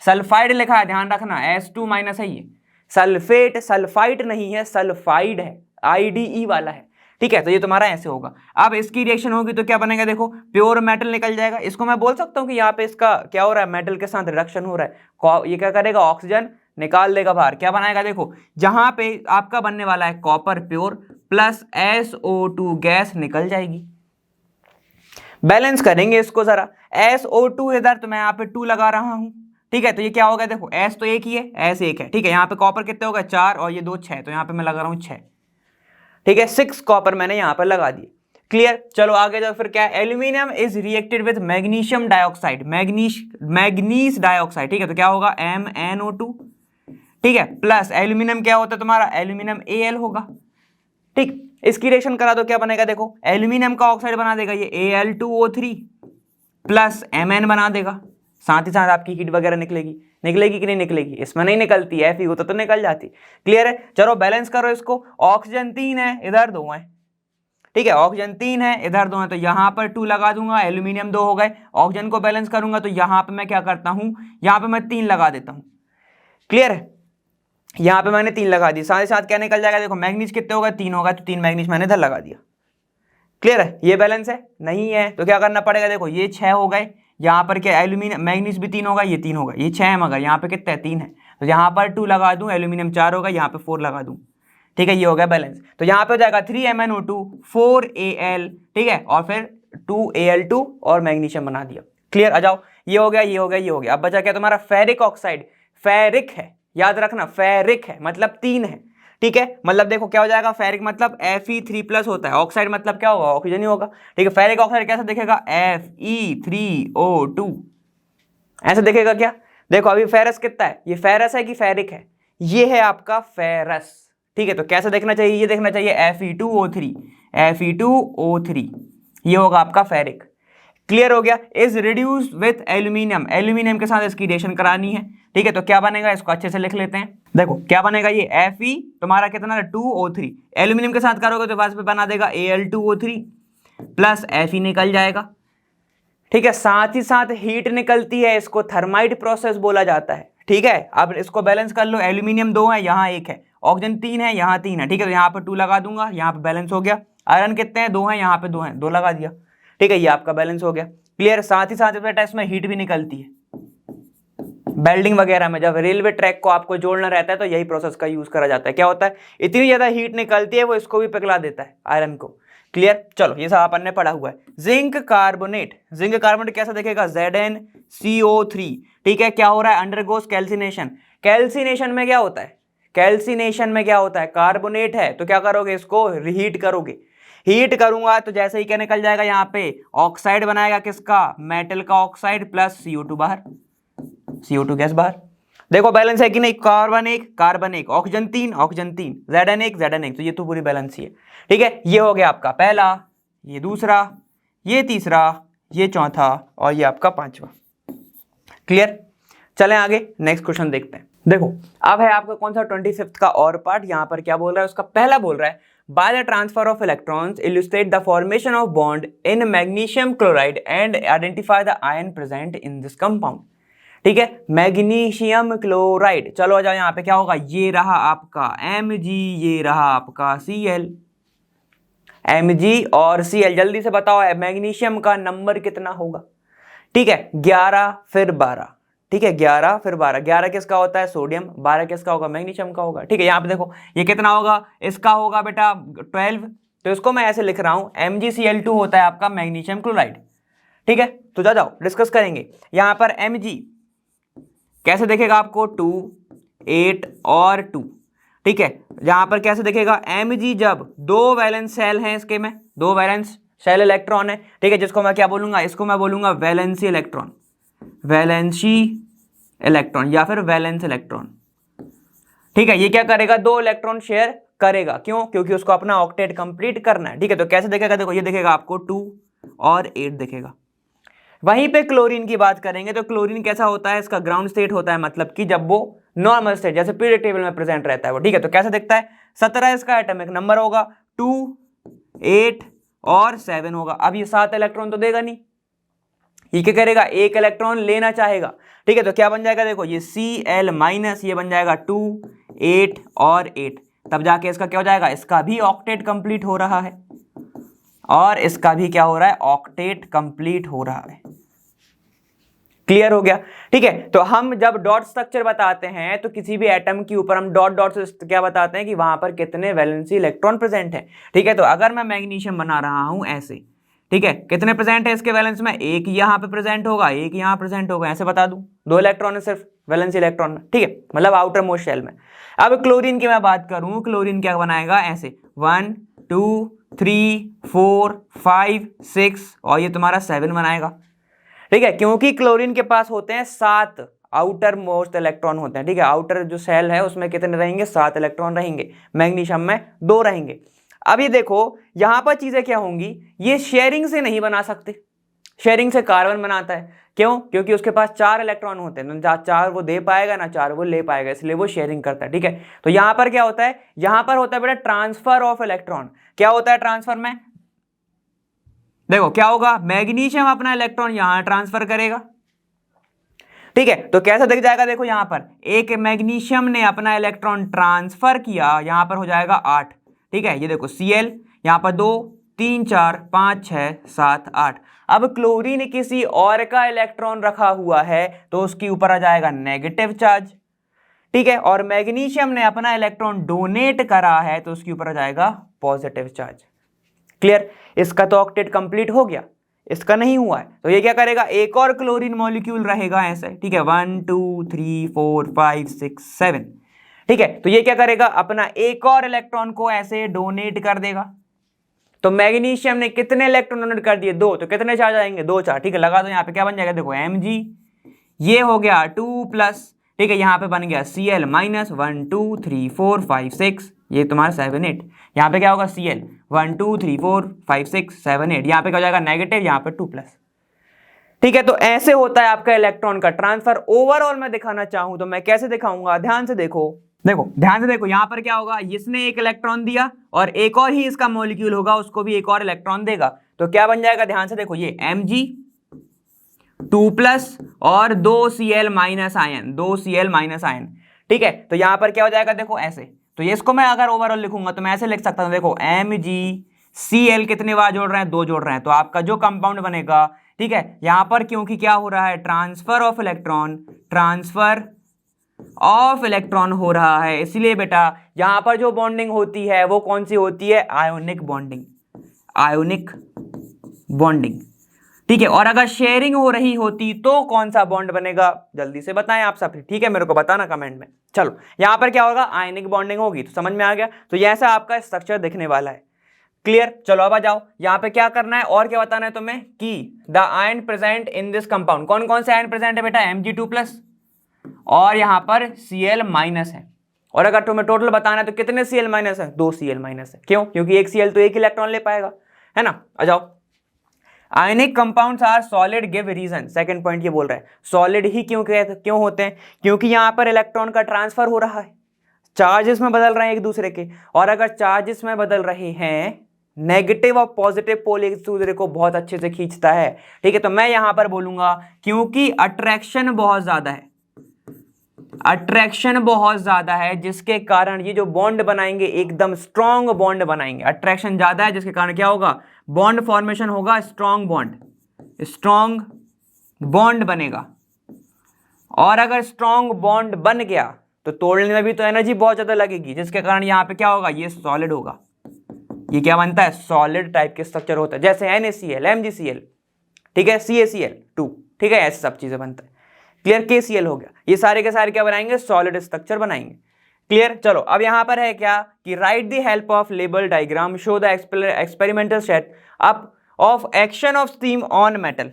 सल्फाइड लिखा है ध्यान रखना, S2 माइनस है ये, सल्फेट सल्फाइड नहीं है, सल्फाइड है, IDE वाला है, ठीक है, तो ये तुम्हारा ऐसे होगा। अब इसकी रिएक्शन होगी तो क्या बनेगा, देखो प्योर मेटल निकल जाएगा, इसको मैं बोल सकता हूँ कि यहाँ पे इसका क्या हो रहा है, मेटल के साथ रिडक्शन हो रहा है, ये क्या करेगा, ऑक्सीजन निकाल देगा बाहर, क्या बनाएगा, देखो जहां पे आपका बनने वाला है copper pure plus SO2 gas निकल जाएगी। बैलेंस करेंगे इसको जरा, SO2 इधर तो मैं यहाँ पे 2 लगा रहा हूं, ठीक है, तो ये क्या होगा, देखो S तो एक ही है, S एक है, ठीक है, यहाँ पे कॉपर कितने होगा 4 और ये 2 6, तो यहाँ पे मैं लगा रहा हूँ 6, ठीक है, 6 कॉपर मैंने यहाँ पर लगा दिए। क्लियर, चलो आगे जाओ, फिर क्या है, aluminium is reacted with magnesium dioxide, manganese dioxide, ठीक है, तो क्या होगा MnO2, ठीक है, प्लस एल्यूमिनियम क्या होता है तुम्हारा, एल्यूमिनियम Al होगा, ठीक, इसकी रिएक्शन करा दो, क्या बनेगा, देखो एल्यूमिनियम का ऑक्साइड बना देगा ये Al2O3 प्लस Mn बना देगा, साथ ही साथ आपकी हीट वगैरह निकलेगी, निकलेगी कि नहीं निकलेगी, इसमें नहीं निकलती, Fe होता तो निकल जाती। क्लियर है, चलो बैलेंस करो इसको, ऑक्सीजन 3 है इधर 2 है, ठीक है, ऑक्सीजन 3 है इधर 2 है, तो यहां पर 2 लगा दूंगा, एल्यूमिनियम 2 हो गए, ऑक्सीजन को बैलेंस करूंगा तो यहां पे मैं क्या करता हूं, यहां पे मैं 3 लगा देता हूं। क्लियर है, यहां पे मैंने 3 लगा दी, साथ ही साथ क्या निकल जाएगा, देखो मैग्नीज कितने होगा, 3 होगा, तो 3 मैग्नीज मैंने इधर लगा दिया। क्लियर है, ये बैलेंस है, नहीं है तो क्या करना पड़ेगा, देखो ये 6 हो गए, यहाँ पर क्या एल्यूमिनियम मैग्नीज भी 3 होगा, ये 3 होगा, ये 6 है, मगर यहाँ पे कितना है 3 है, तो यहाँ पर 2 लगा दूं, एल्यूमिनियम 4 होगा, यहाँ पे 4 लगा दूं, ठीक है, ये हो गया बैलेंस, तो यहाँ पे हो जाएगा 3MnO2 4Al, ठीक है, और फिर 2Al2 और मैग्नीशियम बना दिया। क्लियर, आ जाओ, ये हो गया, ये हो गया, ये हो गया, अब बचा क्या तुम्हारा फेरिक ऑक्साइड, फेरिक है, याद रखना फेरिक है मतलब 3 है, ठीक है, मतलब देखो क्या हो जाएगा, फेरिक मतलब Fe3+ होता है, ऑक्साइड मतलब क्या होगा, ऑक्सीजन ही होगा, ठीक है, फेरिक ऑक्साइड कैसा दिखेगा, Fe3O2 ऐसा दिखेगा क्या, देखो अभी फेरस कितना है, ये फेरस है कि फेरिक है, ये है आपका फेरस, ठीक है, तो कैसा देखना चाहिए, ये देखना चाहिए Fe2O3, Fe2O3 ये होगा आपका फेरिक। क्लियर हो गया, is reduce with aluminium, aluminium के साथ इसकी रिएक्शन करानी है, ठीक है, तो क्या बनेगा, इसको अच्छे से लिख लेते हैं, देखो क्या बनेगा, ये Fe तुम्हारा कितना 2O3, एल्यूमिनियम के साथ करोगे तो पास पे बना देगा Al2O3 प्लस Fe निकल जाएगा, ठीक है, साथ ही साथ हीट निकलती है, इसको थर्माइट प्रोसेस बोला जाता है, ठीक है। अब इसको बैलेंस कर लो, एल्यूमिनियम 2 है, यहाँ 1 है, ऑक्सीजन 3 है, यहाँ 3 है, ठीक है, तो यहाँ पर 2 लगा दूंगा, यहाँ पे बैलेंस हो गया। आयरन कितने हैं, 2 हैं, यहाँ पे 2 हैं, 2 लगा दिया, ठीक है, ये आपका बैलेंस हो गया। क्लियर, साथ ही साथ इस टेस्ट में हीट भी निकलती है, बेल्डिंग वगैरह में जब रेलवे ट्रैक को आपको जोड़ना रहता है तो यही प्रोसेस का यूज करा जाता है। क्या होता है, इतनी ज्यादा हीट निकलती है वो इसको भी पिघला देता है, आयरन को। क्लियर, चलो ये सब अपन ने पढ़ा हुआ है। जिंक कार्बोनेट, जिंक कार्बोनेट कैसा दिखेगा, ZnCO3, ठीक है, क्या हो रहा है, अंडरगोस कैल्सिनेशन। कैल्सिनेशन में क्या होता है, कैल्सिनेशन में क्या होता है, कार्बोनेट है तो क्या करोगे, इसको रीहीट करोगे, हीट करूंगा तो जैसे ही क्या निकल जाएगा, यहाँ पे ऑक्साइड बनाएगा, किसका, मेटल का ऑक्साइड प्लस CO2 बाहर, CO2 गैस बाहर। देखो बैलेंस है कि नहीं, कार्बन एक, ऑक्सीजन 3, Zn1, तो ये तो पूरी बैलेंस ही है, ठीक है। ये हो गया आपका पहला, ये दूसरा, ये तीसरा, ये चौथा और ये आपका पांचवा। क्लियर, चलें आगे नेक्स्ट क्वेश्चन देखते हैं। देखो अब है आपका कौन सा 25th का और पार्ट। यहां पर क्या बोल रहा है, उसका पहला बोल रहा है, by the transfer of electrons illustrate the formation of bond in magnesium chloride and identify the ion present in this compound. ठीक है, मैग्नीशियम क्लोराइड। चलो आ जाओ, यहाँ पे क्या होगा, ये रहा आपका Mg, ये रहा आपका Cl, Mg और Cl। जल्दी से बताओ मैग्नीशियम का नंबर कितना होगा। ठीक है, 11 फिर 12, ठीक है, 11 फिर 12। 11 किसका होता है, सोडियम, 12 किसका होगा, मैग्नीशियम का होगा। ठीक है, यहाँ पे देखो ये कितना होगा, इसका होगा बेटा 12, तो इसको मैं ऐसे लिख रहा हूं MgCl2 होता है आपका मैग्नीशियम क्लोराइड। ठीक है, तो जाओ डिस्कस करेंगे। यहां पर Mg कैसे देखेगा आपको 2 8 और 2। ठीक है, यहां पर कैसे देखेगा Mg जब दो वैलेंस शेल हैं, इसके में दो वैलेंस शेल इलेक्ट्रॉन है। ठीक है, जिसको मैं क्या बोलूंगा, इसको मैं बोलूंगा वैलेंसी इलेक्ट्रॉन, वैलेंसी इलेक्ट्रॉन या फिर वैलेंस इलेक्ट्रॉन। ठीक है, ये क्या करेगा, दो इलेक्ट्रॉन शेयर करेगा। क्यों? क्योंकि उसको अपना ऑक्टेट कंप्लीट करना है। ठीक है, तो कैसे देखेगा, देखो ये देखेगा आपको 2 और 8 देखेगा। वहीं पे क्लोरीन की बात करेंगे तो क्लोरीन कैसा होता है, इसका ग्राउंड स्टेट होता है, मतलब कि जब वो नॉर्मल स्टेट जैसे पीरियड टेबल में प्रेजेंट रहता है वो। ठीक है, तो कैसे दिखता है, 17 इसका एटॉमिक नंबर होगा, 2 8 और 7 होगा। अब ये 7 इलेक्ट्रॉन तो देगा नहीं, ये क्या करेगा, एक इलेक्ट्रॉन लेना चाहेगा। ठीक है, तो क्या बन जाएगा, देखो ये Cl माइनस, ये बन जाएगा 2 8 और 8, तब जाके इसका क्या हो जाएगा, इसका भी ऑक्टेट कंप्लीट हो रहा है और इसका भी क्या हो रहा है, ऑक्टेट कंप्लीट हो रहा है। क्लियर हो गया? ठीक है, तो हम जब डॉट स्ट्रक्चर बताते हैं तो किसी भी एटम के ऊपर हम डॉट डॉट से क्या बताते हैं कि वहां पर कितने वैलेंसी इलेक्ट्रॉन प्रेजेंट है। ठीक है, तो अगर मैं मैग्नीशियम बना रहा हूं ऐसे, ठीक है, कितने प्रेजेंट है इसके वैलेंस में, एक यहाँ पे प्रेजेंट होगा, एक यहाँ प्रेजेंट होगा, ऐसे बता दूं, 2 इलेक्ट्रॉन है सिर्फ वैलेंसी इलेक्ट्रॉन में। ठीक है, मतलब आउटर मोस्ट शेल में। अब क्लोरीन की मैं बात करूं, क्लोरीन क्या बनाएगा, ऐसे 1 2 3 4 5 6 और ये तुम्हारा 7 बनाएगा। ठीक है, क्योंकि क्लोरीन के पास होते हैं 7 आउटर मोस्ट इलेक्ट्रॉन होते हैं। ठीक है, आउटर जो सेल है उसमें कितने रहेंगे, 7 इलेक्ट्रॉन रहेंगे, मैग्नीशियम में 2 रहेंगे। अब ये देखो यहां पर चीजें क्या होंगी, ये शेयरिंग से नहीं बना सकते, शेयरिंग से कार्बन बनाता है। क्यों? क्योंकि उसके पास 4 इलेक्ट्रॉन होते हैं, ना 4 वो दे पाएगा ना 4 वो ले पाएगा, इसलिए वो शेयरिंग करता है। ठीक है, तो यहां पर क्या होता है, यहां पर होता है बेटा ट्रांसफर ऑफ इलेक्ट्रॉन। क्या होता है ट्रांसफर में, देखो क्या होगा, मैग्नीशियम अपना इलेक्ट्रॉन यहां ट्रांसफर करेगा। ठीक है, तो कैसा दिख जाएगा, देखो यहां पर एक मैग्नीशियम ने अपना इलेक्ट्रॉन ट्रांसफर किया, यहां पर हो जाएगा 8। ठीक है, ये देखो Cl यहां पर 2 3 4 5 6 7 8। अब क्लोरीन किसी और का इलेक्ट्रॉन रखा हुआ है तो उसके ऊपर आ जाएगा नेगेटिव चार्ज। ठीक है, और मैग्नीशियम ने अपना इलेक्ट्रॉन डोनेट करा है तो उसके ऊपर आ जाएगा पॉजिटिव चार्ज। क्लियर? इसका तो ऑक्टेट कंप्लीट हो गया, इसका नहीं हुआ है, तो ये क्या करेगा, एक और क्लोरीन मॉलिक्यूल रहेगा ऐसे। ठीक है, 1 2 3 4 5 6 7। ठीक है, तो ये क्या करेगा, अपना एक और इलेक्ट्रॉन को ऐसे डोनेट कर देगा। तो मैग्नीशियम ने कितने इलेक्ट्रॉन डोनेट कर दिए, 2, तो कितने चार्ज आएंगे, 2 चार्ज। ठीक है, लगा दो, यहाँ पे क्या बन जाएगा, देखो Mg, ये हो गया 2+। ठीक है, यहाँ पे बन गया Cl माइनस 1 2 3 4 5 6, ये तुम्हारा 7 8। यहाँ पे क्या होगा, Cl 1 2 3 4 5 6 7 8, यहाँ पे क्या हो जाएगा नेगेटिव, यहाँ पे 2+। ठीक है, तो ऐसे होता है आपका इलेक्ट्रॉन का ट्रांसफर। ओवरऑल मैं दिखाना चाहूं तो मैं कैसे दिखाऊंगा, ध्यान से देखो, देखो ध्यान से देखो, यहां पर क्या होगा, इसने एक इलेक्ट्रॉन दिया और एक और ही इसका मॉलिक्यूल होगा, उसको भी एक और इलेक्ट्रॉन देगा, तो क्या बन जाएगा, ध्यान से देखो, ये Mg 2+ और 2 Cl minus ion, 2 Cl minus ion. ठीक है, तो यहां पर क्या हो जाएगा, देखो ऐसे, तो ये इसको मैं अगर ओवरऑल लिखूंगा तो मैं ऐसे लिख सकता हूं, देखो MgCl कितने बार जोड़ रहे हैं, 2 जोड़ रहे हैं, तो आपका जो कंपाउंड बनेगा, ठीक है, यहां पर क्योंकि क्या हो रहा है, transfer of electron, transfer of electron हो रहा है, इसलिए बेटा यहां पर जो बॉन्डिंग होती है वो कौन सी होती है, आयोनिक बॉन्डिंग, आयोनिक बॉन्डिंग। ठीक है, और अगर शेयरिंग हो रही होती तो कौन सा बॉन्ड बनेगा, जल्दी से बताएं आप सब। ठीक है, मेरे को बताना कमेंट में। चलो यहां पर क्या होगा, आयनिक बॉन्डिंग होगी, तो समझ में आ गया। तो ये ऐसा आपका स्ट्रक्चर दिखने वाला है। क्लियर? चलो अब आ जाओ, यहां पे क्या करना है और क्या बताना है तुम्हें, कि the ion present in this compound, कौन कौन से आयन प्रेजेंट है बेटा, Mg2+ और यहां पर Cl माइनस है। और अगर तुम्हें टोटल बताना है तो कितने Cl माइनस है, 2 Cl माइनस है। क्यों? क्योंकि एक Cl तो एक इलेक्ट्रॉन ले पाएगा, है ना। आ जाओ, ionic compounds are solid give reason, second point ये बोल रहा है सॉलिड ही क्यों होते हैं, क्योंकि यहां पर इलेक्ट्रॉन का ट्रांसफर हो रहा है, चार्जेस में बदल रहे हैं एक दूसरे के, और अगर चार्जेस में बदल रहे हैं, नेगेटिव और पॉजिटिव पोल एक दूसरे को बहुत अच्छे से खींचता है। ठीक है, तो मैं यहां पर बोलूंगा क्योंकि अट्रैक्शन बहुत ज्यादा है, अट्रैक्शन बहुत ज्यादा है, जिसके कारण ये जो बॉन्ड बनाएंगे एकदम स्ट्रॉन्ग बॉन्ड बनाएंगे। अट्रैक्शन ज्यादा है जिसके कारण क्या होगा, बॉन्ड फॉर्मेशन होगा, स्ट्रॉन्ग बॉन्ड, स्ट्रॉन्ग बॉन्ड बनेगा। और अगर स्ट्रॉन्ग बॉन्ड बन गया तो तोड़ने में भी तो एनर्जी बहुत ज्यादा लगेगी, जिसके कारण यहां पे क्या होगा, ये सॉलिड होगा, ये क्या बनता है, सॉलिड टाइप के स्ट्रक्चर होता है, जैसे NaCl, MgCl, ठीक है, CaCl2, ठीक है, ऐसे सब चीजें बनता है। क्लियर, KCl हो गया, ये सारे के सारे क्या बनाएंगे, सॉलिड स्ट्रक्चर बनाएंगे। क्लियर, चलो अब यहां पर है क्या कि right the help of label diagram show the experimental set up of action of steam on metal.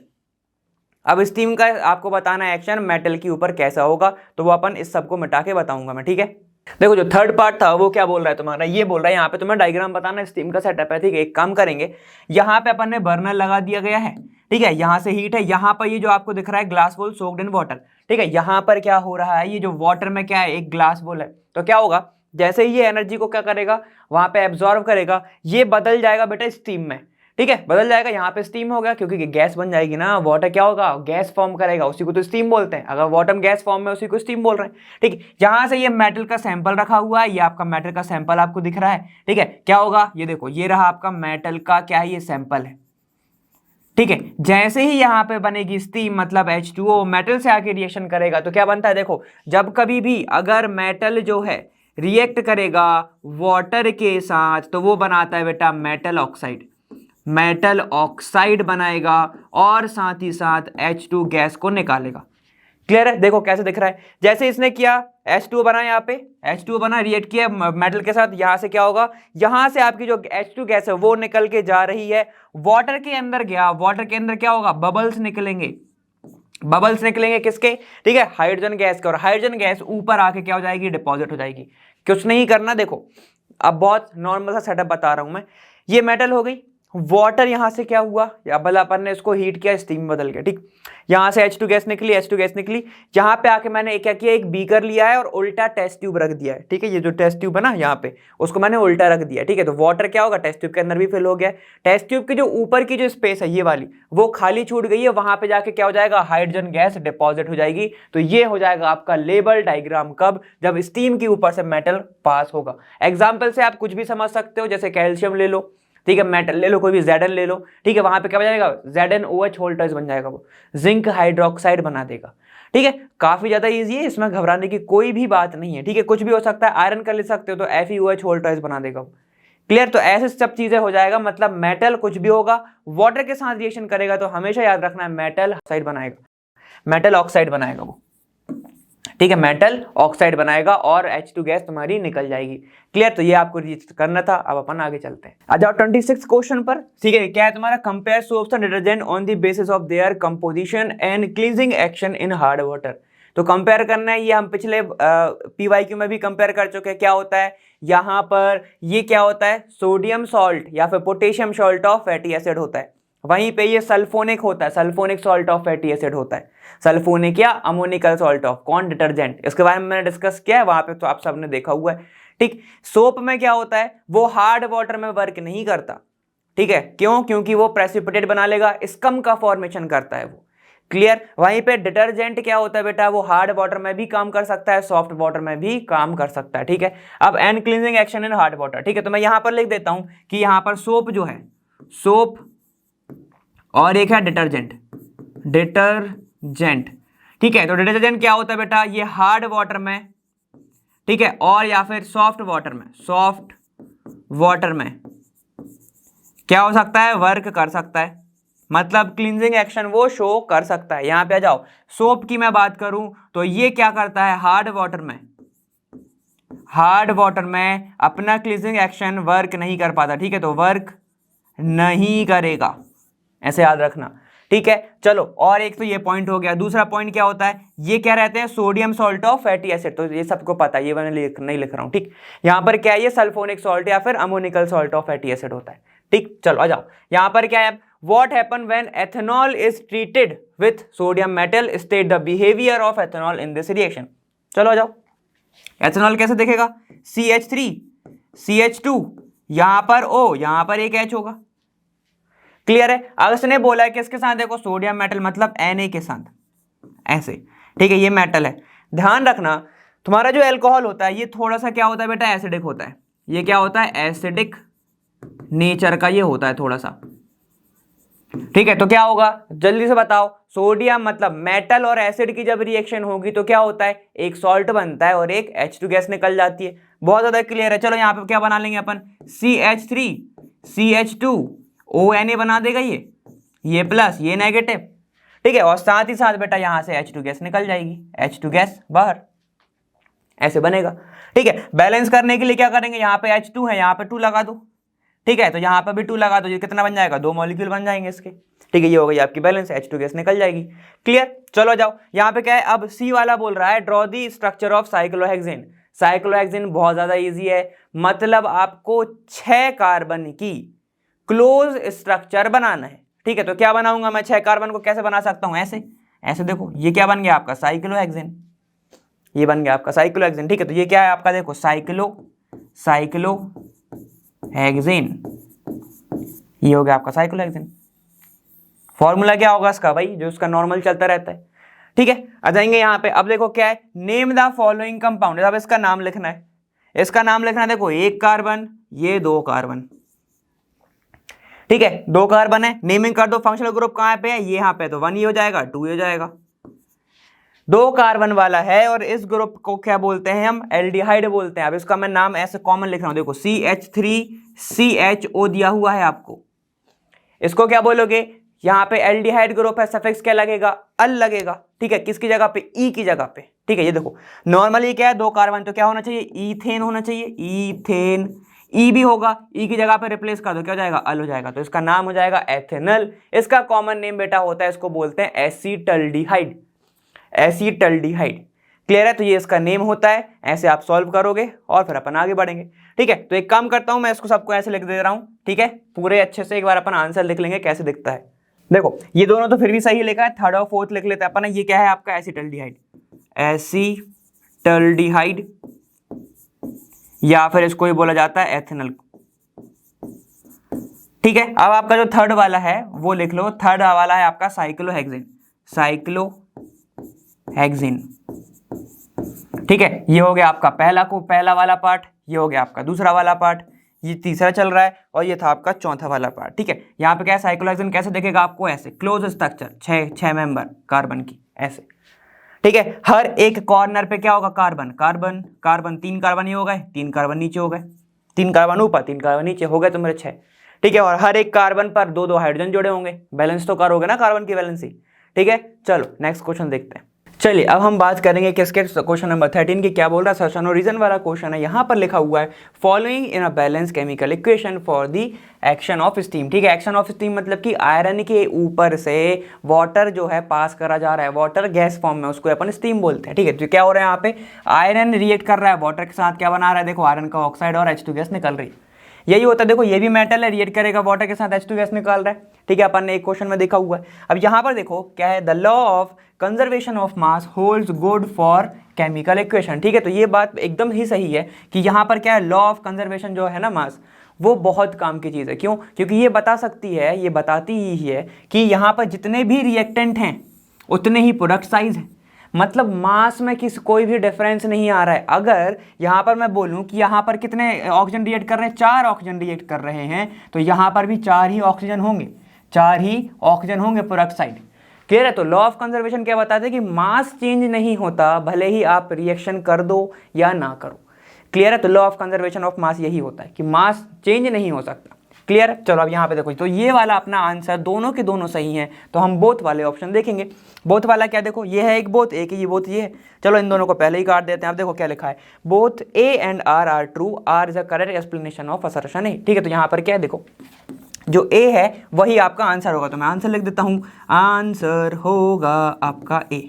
अब स्टीम का आपको बताना है एक्शन मेटल के ऊपर कैसा होगा, तो वो अपन इस सबको मिटा के बताऊंगा मैं, ठीक है। देखो जो थर्ड पार्ट था वो क्या बोल रहा है तुम्हारा, ये बोल रहा है यहाँ पे तुम्हें डायग्राम बताना है, स्टीम का सेटअप है, ठीक है। एक काम करेंगे, यहाँ पे अपन ने बर्नर लगा दिया गया है, ठीक है, यहाँ से हीट है, यहाँ पर ये जो आपको दिख रहा है ग्लास बोल सोक्ड इन वाटर, ठीक है, यहाँ पर क्या हो रहा है, ये जो वाटर में क्या है, एक ग्लास बोल है, तो क्या होगा, जैसे ही ये एनर्जी को क्या करेगा, वहां पे एब्जॉर्व करेगा, ये बदल जाएगा बेटा स्टीम में, ठीक है, बदल जाएगा, यहाँ पे स्टीम हो गया, क्योंकि गैस बन जाएगी ना, वाटर क्या होगा, गैस फॉर्म करेगा, उसी को तो स्टीम बोलते हैं, अगर वाटर गैस फॉर्म में उसी को स्टीम बोल रहे हैं, ठीक है। यहाँ से ये मेटल का सैंपल रखा हुआ है, ये आपका मेटल का सैंपल आपको दिख रहा है, ठीक है, क्या होगा, ये देखो, ये रहा आपका मेटल का क्या है, ये सैंपल है, ठीक है। जैसे ही यहाँ पे बनेगी स्टीम, मतलब H2O मेटल से आके रिएक्शन करेगा, तो क्या बनता है, देखो, जब कभी भी अगर मेटल जो है रिएक्ट करेगा वाटर के साथ, तो वो बनाता है बेटा मेटल ऑक्साइड, मेटल ऑक्साइड बनाएगा, और साथ ही साथ H2 गैस को निकालेगा। क्लियर है, देखो कैसे दिख रहा है, जैसे इसने किया H2O बना, यहाँ पे H2O बना, रिएक्ट किया मेटल के साथ, यहाँ से क्या होगा, यहाँ से आपकी जो H2 गैस है वो निकल के जा रही है, वाटर के अंदर गया, वाटर के अंदर क्या होगा, बबल्स निकलेंगे, बबल्स निकलेंगे किसके, ठीक है, हाइड्रोजन गैस के, और हाइड्रोजन गैस ऊपर आके क्या हो जाएगी, डिपॉजिट हो जाएगी। कुछ नहीं करना, देखो अब बहुत नॉर्मल सा सेटअप बता रहा हूं मैं, ये मेटल हो गई, वाटर यहां से क्या हुआ, या भला अपन ने इसको हीट किया, स्टीम बदल गया, ठीक, यहां से H2 गैस निकली, H2 गैस निकली, यहां पे आके मैंने क्या किया, एक बीकर लिया है और उल्टा टेस्ट ट्यूब रख दिया है, ठीक है, ये जो टेस्ट ट्यूब है ना यहाँ पे, उसको मैंने उल्टा रख दिया, ठीक है, तो वाटर क्या होगा, टेस्ट ट्यूब के अंदर भी फिल हो गया, टेस्ट ट्यूब की जो ऊपर की जो स्पेस है ये वाली, वो खाली छूट गई है, वहां पे जाके क्या हो जाएगा, हाइड्रोजन गैस डिपॉजिट हो जाएगी, तो ये हो जाएगा आपका लेबल डायग्राम, कब, जब स्टीम के ऊपर से मेटल पास होगा। एग्जाम्पल से आप कुछ भी समझ सकते हो, जैसे कैल्शियम ले लो, ठीक है, मेटल ले लो, कोई भी Zn ले लो, ठीक है, वहां पे क्या बन जाएगा, ZnOH वोल्टेज बन जाएगा, वो जिंक हाइड्रोक्साइड बना देगा, ठीक है, काफी ज्यादा इजी है, इसमें घबराने की कोई भी बात नहीं है, ठीक है, कुछ भी हो सकता है, आयरन का ले सकते हो तो FeOH वोल्टेज बना देगा। क्लियर, तो ऐसे सब चीजें हो जाएगा, मतलब मेटल कुछ भी होगा, वाटर के साथ रिएक्शन करेगा, तो हमेशा याद रखना है मेटल ऑक्साइड बनाएगा, मेटल ऑक्साइड बनाएगा वो, ठीक है, मेटल ऑक्साइड बनाएगा और H2 गैस तुम्हारी निकल जाएगी। क्लियर, तो ये आपको करना था। अब अपन आगे चलते हैं, आ जाओ 26 क्वेश्चन पर, ठीक है, क्या है तुम्हारा, compare soaps and detergent on the basis of their composition and cleansing action in hard water. तो कंपेयर करना है, ये हम पिछले PYQ में भी कंपेयर कर चुके हैं। क्या होता है यहाँ पर, ये क्या होता है, सोडियम सॉल्ट या फिर potassium salt of fatty acid होता है, वहीं पे ये सल्फोनिक होता है, sulphonic salt of fatty acid होता है, सल्फोनिक या अमोनिकल सॉल्ट ऑफ कौन डिटर्जेंट, इसके बारे में मैंने डिस्कस किया है वहां पे, तो आप सबने देखा हुआ है, ठीक। सोप में क्या होता है, वो हार्ड वाटर में वर्क नहीं करता, ठीक है, क्यों, क्योंकि वो प्रेसिपिटेट बना लेगा, स्कम का फॉर्मेशन करता है वो। क्लियर, वहीं पे डिटर्जेंट क्या होता है बेटा, वो हार्ड वाटर में भी काम कर सकता है, सॉफ्ट वाटर में भी काम कर सकता है, ठीक है। अब and cleansing action in hard water, ठीक है, तो मैं यहां पर लिख देता हूं कि यहां पर सोप जो है, सोप और एक है डिटर्जेंट, डिटर्जेंट, ठीक है, तो डिटर्जेंट क्या होता है बेटा, ये हार्ड वाटर में, ठीक है, और या फिर सॉफ्ट वाटर में, सॉफ्ट वाटर में क्या हो सकता है, वर्क कर सकता है, मतलब क्लींजिंग एक्शन वो शो कर सकता है। यहां पे आ जाओ, सोप की मैं बात करूं तो ये क्या करता है, हार्ड वाटर में, हार्ड वाटर में अपना क्लींजिंग एक्शन वर्क नहीं कर पाता, ठीक है, तो वर्क नहीं करेगा, ऐसे याद रखना, ठीक है। चलो, और एक तो ये पॉइंट हो गया, दूसरा पॉइंट क्या होता है, ये क्या रहते हैं, sodium salt of fatty acid, तो ये सबको पता है, ये मैंने नहीं लिख रहा हूं, ठीक। यहां पर क्या है, ये सल्फोनिक सॉल्ट या फिर ammoniacal salt of fatty acid होता है, ठीक। चलो आ जाओ, यहां पर क्या है, what happen when ethanol is treated with sodium metal, state the behaviour of ethanol in this reaction. चलो आ जाओ, एथेनॉल कैसे दिखेगा, CH3 CH2, यहां पर O, यहां पर एक H होगा। क्लियर है, अगर उसने बोला है किसके साथ, देखो सोडियम मेटल मतलब Na के साथ, ऐसे, ठीक है, ये मेटल है। ध्यान रखना, तुम्हारा जो अल्कोहल होता है ये थोड़ा सा क्या होता है बेटा, एसिडिक होता है, ये क्या होता है, एसिडिक नेचर का ये होता है थोड़ा सा, ठीक है। तो क्या होगा, जल्दी से बताओ, सोडियम मतलब मेटल और एसिड की जब रिएक्शन होगी तो क्या होता है, एक सॉल्ट बनता है और एक H2 गैस निकल जाती है। बहुत ज्यादा क्लियर है। चलो यहाँ पे क्या बना लेंगे अपन, CH3 CH2ONA बना देगा ये प्लस ये नेगेटिव, ठीक है, और साथ ही साथ बेटा यहाँ से H2 गैस निकल जाएगी, H2 गैस बाहर, ऐसे बनेगा, ठीक है। बैलेंस करने के लिए क्या करेंगे, यहाँ पे H2 है, यहाँ पे 2 लगा दो, ठीक है, तो यहाँ पे भी 2 लगा दो, ये कितना बन जाएगा, 2 मॉलिक्यूल बन जाएंगे इसके, ठीक है, ये हो गई आपकी बैलेंस, H2 गैस निकल जाएगी। क्लियर, चलो जाओ, यहाँ पे क्या है, अब सी वाला बोल रहा है draw the structure of cyclohexane. Cyclohexane बहुत ज्यादा इजी है, मतलब आपको 6 कार्बन की क्लोज स्ट्रक्चर बनाना है, ठीक है। तो क्या बनाऊंगा मैं, 6 कार्बन को कैसे बना सकता हूं, ऐसे ऐसे देखो, ये क्या बन गया आपका साइक्लोहेक्सेन, ये बन गया आपका साइक्लोहेक्सेन, ठीक है। तो ये क्या है आपका, देखो साइक्लोहेक्सेन, ये हो गया आपका साइक्लोहेक्सेन। फॉर्मूला क्या होगा इसका भाई, जो उसका नॉर्मल चलता रहता है, ठीक है। आ जाएंगे यहाँ पे, अब देखो क्या है, नेम द फॉलोइंग कंपाउंड, अब इसका नाम लिखना है, इसका नाम लिखना है, देखो 1 कार्बन, ये 2 कार्बन, ठीक है, 2 कार्बन है, नेमिंग कर दो, फंक्शनल ग्रुप कहाँ पे है, ये यहाँ पे, तो 1 ये हो जाएगा, 2 ये हो जाएगा, 2 कार्बन वाला है, और इस ग्रुप को क्या बोलते हैं हम, एल्डिहाइड बोलते हैं। अब इसका मैं नाम ऐसे कॉमन लिख रहा हूं, देखो CH3CHO दिया हुआ है आपको, इसको क्या बोलोगे, यहाँ पे एल्डिहाइड ग्रुप है, सफिक्स क्या लगेगा, अल लगेगा, ठीक है, किसकी जगह पे, ई की जगह पे, ठीक है। ये देखो नॉर्मली क्या है, 2 कार्बन, तो क्या होना चाहिए, ईथेन होना चाहिए, ईथेन, ई भी होगा, ई की जगह पे रिप्लेस कर दो, क्या हो जाएगा, अल हो जाएगा, तो इसका नाम हो जाएगा एथेनल। इसका कॉमन नेम बेटा होता है, इसको बोलते हैं एसीटल्डिहाइड, एसीटल्डिहाइड। क्लियर है, तो ये इसका नेम होता है, ऐसे आप सॉल्व करोगे और फिर अपन आगे बढ़ेंगे, ठीक है। तो एक काम करता हूं, मैं इसको सबको ऐसे लिख दे रहा हूं, ठीक है, पूरे अच्छे से एक बार अपन आंसर लिख लेंगे कैसे दिखता है। देखो ये दोनों तो फिर भी सही लिखा है, थर्ड और फोर्थ लिख लेते हैं अपन, ये क्या है आपका एसीटल्डिहाइड, एसीटल्डिहाइड, या फिर इसको ही बोला जाता है एथेनल, ठीक है। अब आपका जो थर्ड वाला है वो लिख लो, थर्ड वाला है आपका साइक्लोहेक्सेन, साइक्लोहेक्सेन, ठीक है। ये हो गया आपका पहला वाला पार्ट, ये हो गया आपका दूसरा वाला पार्ट, ये तीसरा चल रहा है, और ये था आपका चौथा वाला पार्ट, ठीक है। यहाँ पे क्या है, साइक्लोहेक्सेन कैसे दिखेगा आपको, ऐसे क्लोज स्ट्रक्चर, 6 मेंबर कार्बन की, ऐसे, ठीक है। हर एक कॉर्नर पे क्या होगा, कार्बन कार्बन कार्बन, 3 कार्बन ये हो गए, 3 कार्बन नीचे हो गए, 3 कार्बन ऊपर 3 कार्बन नीचे, हो गए तो मेरे 6, ठीक है। और हर एक कार्बन पर 2-2 हाइड्रोजन जोड़े होंगे, बैलेंस तो करोगे ना कार्बन की वैलेंसी, ठीक है। चलो नेक्स्ट क्वेश्चन देखते हैं। चलिए अब हम बात करेंगे किसके, क्वेश्चन नंबर 13 की। क्या बोल रहा है, सर्शन और रीजन वाला क्वेश्चन है। यहाँ पर लिखा हुआ है following in a balance chemical equation for the action of steam, ठीक है। एक्शन ऑफ स्टीम मतलब कि आयरन के ऊपर से वाटर जो है पास करा जा रहा है, वाटर गैस फॉर्म में, उसको अपन स्टीम बोलते हैं, ठीक है। तो क्या हो रहा है यहाँ पे, आयरन रिएक्ट कर रहा है वाटर के साथ, क्या बना रहा है, देखो आयरन का ऑक्साइड और H2 गैस निकल रही है, यही होता है। देखो ये भी मेटल है, रिएक्ट करेगा वाटर के साथ, H2 गैस निकाल रहा है, ठीक है, अपन ने एक क्वेश्चन में देखा हुआ है। अब यहाँ पर देखो क्या है, the law of conservation of mass holds good for chemical equation, ठीक है। तो ये बात एकदम ही सही है कि यहाँ पर क्या है, लॉ ऑफ कंजर्वेशन जो है ना मास, वो बहुत काम की चीज़ है। क्यों, क्योंकि ये बता सकती है, ये बताती ही है कि यहाँ पर जितने भी रिएक्टेंट हैं उतने ही प्रोडक्ट साइज है, मतलब मास में कोई भी डिफरेंस नहीं आ रहा है। अगर यहाँ पर मैं बोलूँ कि यहाँ पर कितने ऑक्सीजन रिएक्ट कर रहे हैं, 4 ऑक्सीजन रिएक्ट कर रहे हैं, तो यहाँ पर भी 4 ही ऑक्सीजन होंगे, 4 ही ऑक्सीजन होंगे प्रोडक्ट साइड। क्लियर है। तो लॉ ऑफ कंजर्वेशन क्या बताते हैं कि मास चेंज नहीं होता, भले ही आप रिएक्शन कर दो या ना करो। क्लियर है। तो law of conservation of mass यही होता है कि मास चेंज नहीं हो सकता। क्लियर है। चलो अब यहाँ पे देखो, तो ये वाला अपना आंसर दोनों के दोनों सही हैं, तो हम बोथ वाले ऑप्शन देखेंगे। बोथ वाला क्या, देखो ये है एक बोथ, एक ये बोथ ये है। चलो इन दोनों को पहले ही काट देते हैं। अब देखो क्या लिखा है, both A and R are true, R is a correct explanation of assertion A. ठीक है, तो यहाँ पर क्या है, देखो जो ए है वही आपका आंसर होगा, तो मैं आंसर लिख देता हूँ, आंसर होगा आपका ए।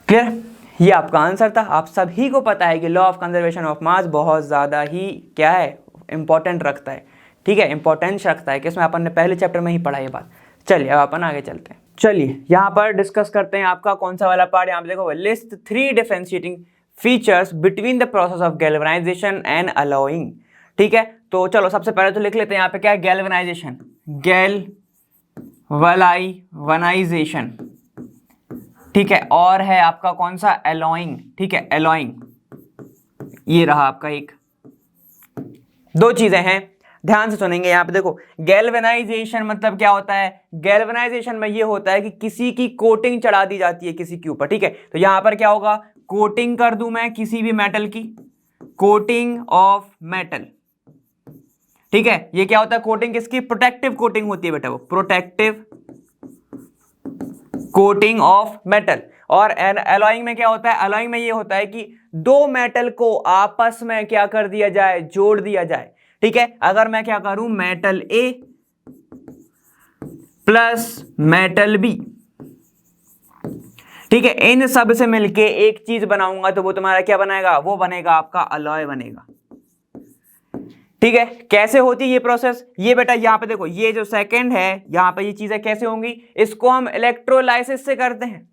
क्लियर, ये आपका आंसर था। आप सभी को पता है कि law of conservation of mass बहुत ज़्यादा ही क्या है, इंपॉर्टेंट रखता है। ठीक है, इंपॉर्टेंस रखता है, कि इसमें अपन ने पहले चैप्टर में ही पढ़ा ये बात। चलिए अब अपन आगे चलते हैं। चलिए यहाँ पर डिस्कस करते हैं आपका कौन सा वाला पार्ट। यहाँ पे देखो, list 3 differentiating features between the process of galvanisation and allowing. ठीक है, तो चलो सबसे पहले तो लिख लेते हैं यहाँ पे क्या है, गैल्वेनाइजेशन, गैल्वेनाइजेशन। ठीक है, और है आपका कौन सा, अलोइंग। ठीक है, अलोइंग, ये रहा आपका एक, दो चीजें हैं, ध्यान से सुनेंगे। यहाँ पे देखो, गैल्वेनाइजेशन मतलब क्या होता है, गैल्वेनाइजेशन में ये होता है कि किसी की कोटिंग चढ़ा दी जाती है किसी के ऊपर। ठीक है, तो यहाँ पर क्या होगा, कोटिंग कर दूं मैं किसी भी मेटल की, कोटिंग ऑफ मेटल। ठीक है, ये क्या होता है कोटिंग किसकी, प्रोटेक्टिव कोटिंग होती है बेटा, वो प्रोटेक्टिव कोटिंग ऑफ मेटल। और एलॉइंग में क्या होता है, एलॉइंग में ये होता है कि दो मेटल को आपस में क्या कर दिया जाए, जोड़ दिया जाए। ठीक है, अगर मैं क्या करूं, मेटल ए प्लस मेटल बी, ठीक है, इन सब से मिलके एक चीज बनाऊंगा तो वो तुम्हारा क्या बनाएगा, वो बनेगा आपका अलॉय बनेगा। ठीक है, कैसे होती है ये प्रोसेस, ये बेटा यहाँ पे देखो, ये जो सेकंड है यहाँ पे ये चीजें कैसे होंगी, इसको हम इलेक्ट्रोलाइसिस से करते हैं।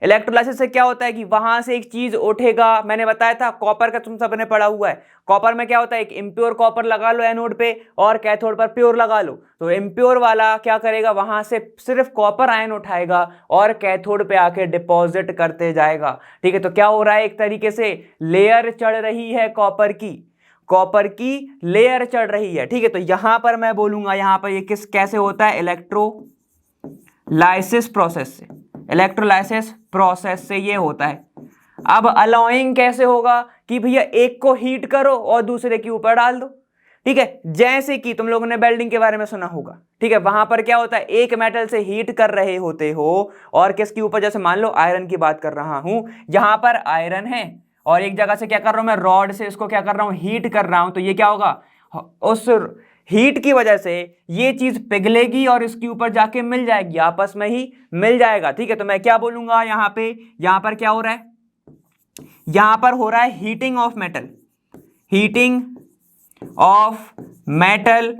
इलेक्ट्रोलाइसिस से क्या होता है कि वहां से एक चीज उठेगा, मैंने बताया था कॉपर का तुम सबने पढ़ा हुआ है, कॉपर में क्या होता है, एक इम्प्योर कॉपर लगा लो एनोड पे और कैथोड पर प्योर लगा लो, तो इम्प्योर वाला क्या करेगा, वहां से सिर्फ कॉपर आयन उठाएगा और कैथोड पे आके डिपॉजिट करते जाएगा। ठीक है, तो क्या हो रहा है, एक तरीके से लेयर चढ़ रही है कॉपर की लेयर चढ़ रही है। ठीक है, तो यहां पर मैं बोलूंगा, यहां पर ये किस कैसे होता है, इलेक्ट्रोलाइसिस प्रोसेस से, इलेक्ट्रोलाइसिस प्रोसेस से ये होता है। अब अलॉइंग कैसे होगा कि भैया एक को हीट करो और दूसरे के ऊपर डाल दो। ठीक है, जैसे कि तुम लोगों ने वेल्डिंग के बारे में सुना होगा। ठीक है, वहां पर क्या होता है, एक मेटल से हीट कर रहे होते हो और किसके ऊपर, जैसे मान लो आयरन की बात कर रहा हूं, यहां पर आयरन है और एक जगह से क्या कर रहा हूं मैं, रॉड से इसको क्या कर रहा हूं, हीट कर रहा हूं, तो ये क्या होगा, उस हीट की वजह से ये चीज पिघलेगी और इसके ऊपर जाके मिल जाएगी, आपस में ही मिल जाएगा। ठीक है, तो मैं क्या बोलूंगा यहां पर क्या हो रहा है, यहां पर हो रहा है heating of metal, heating of metal.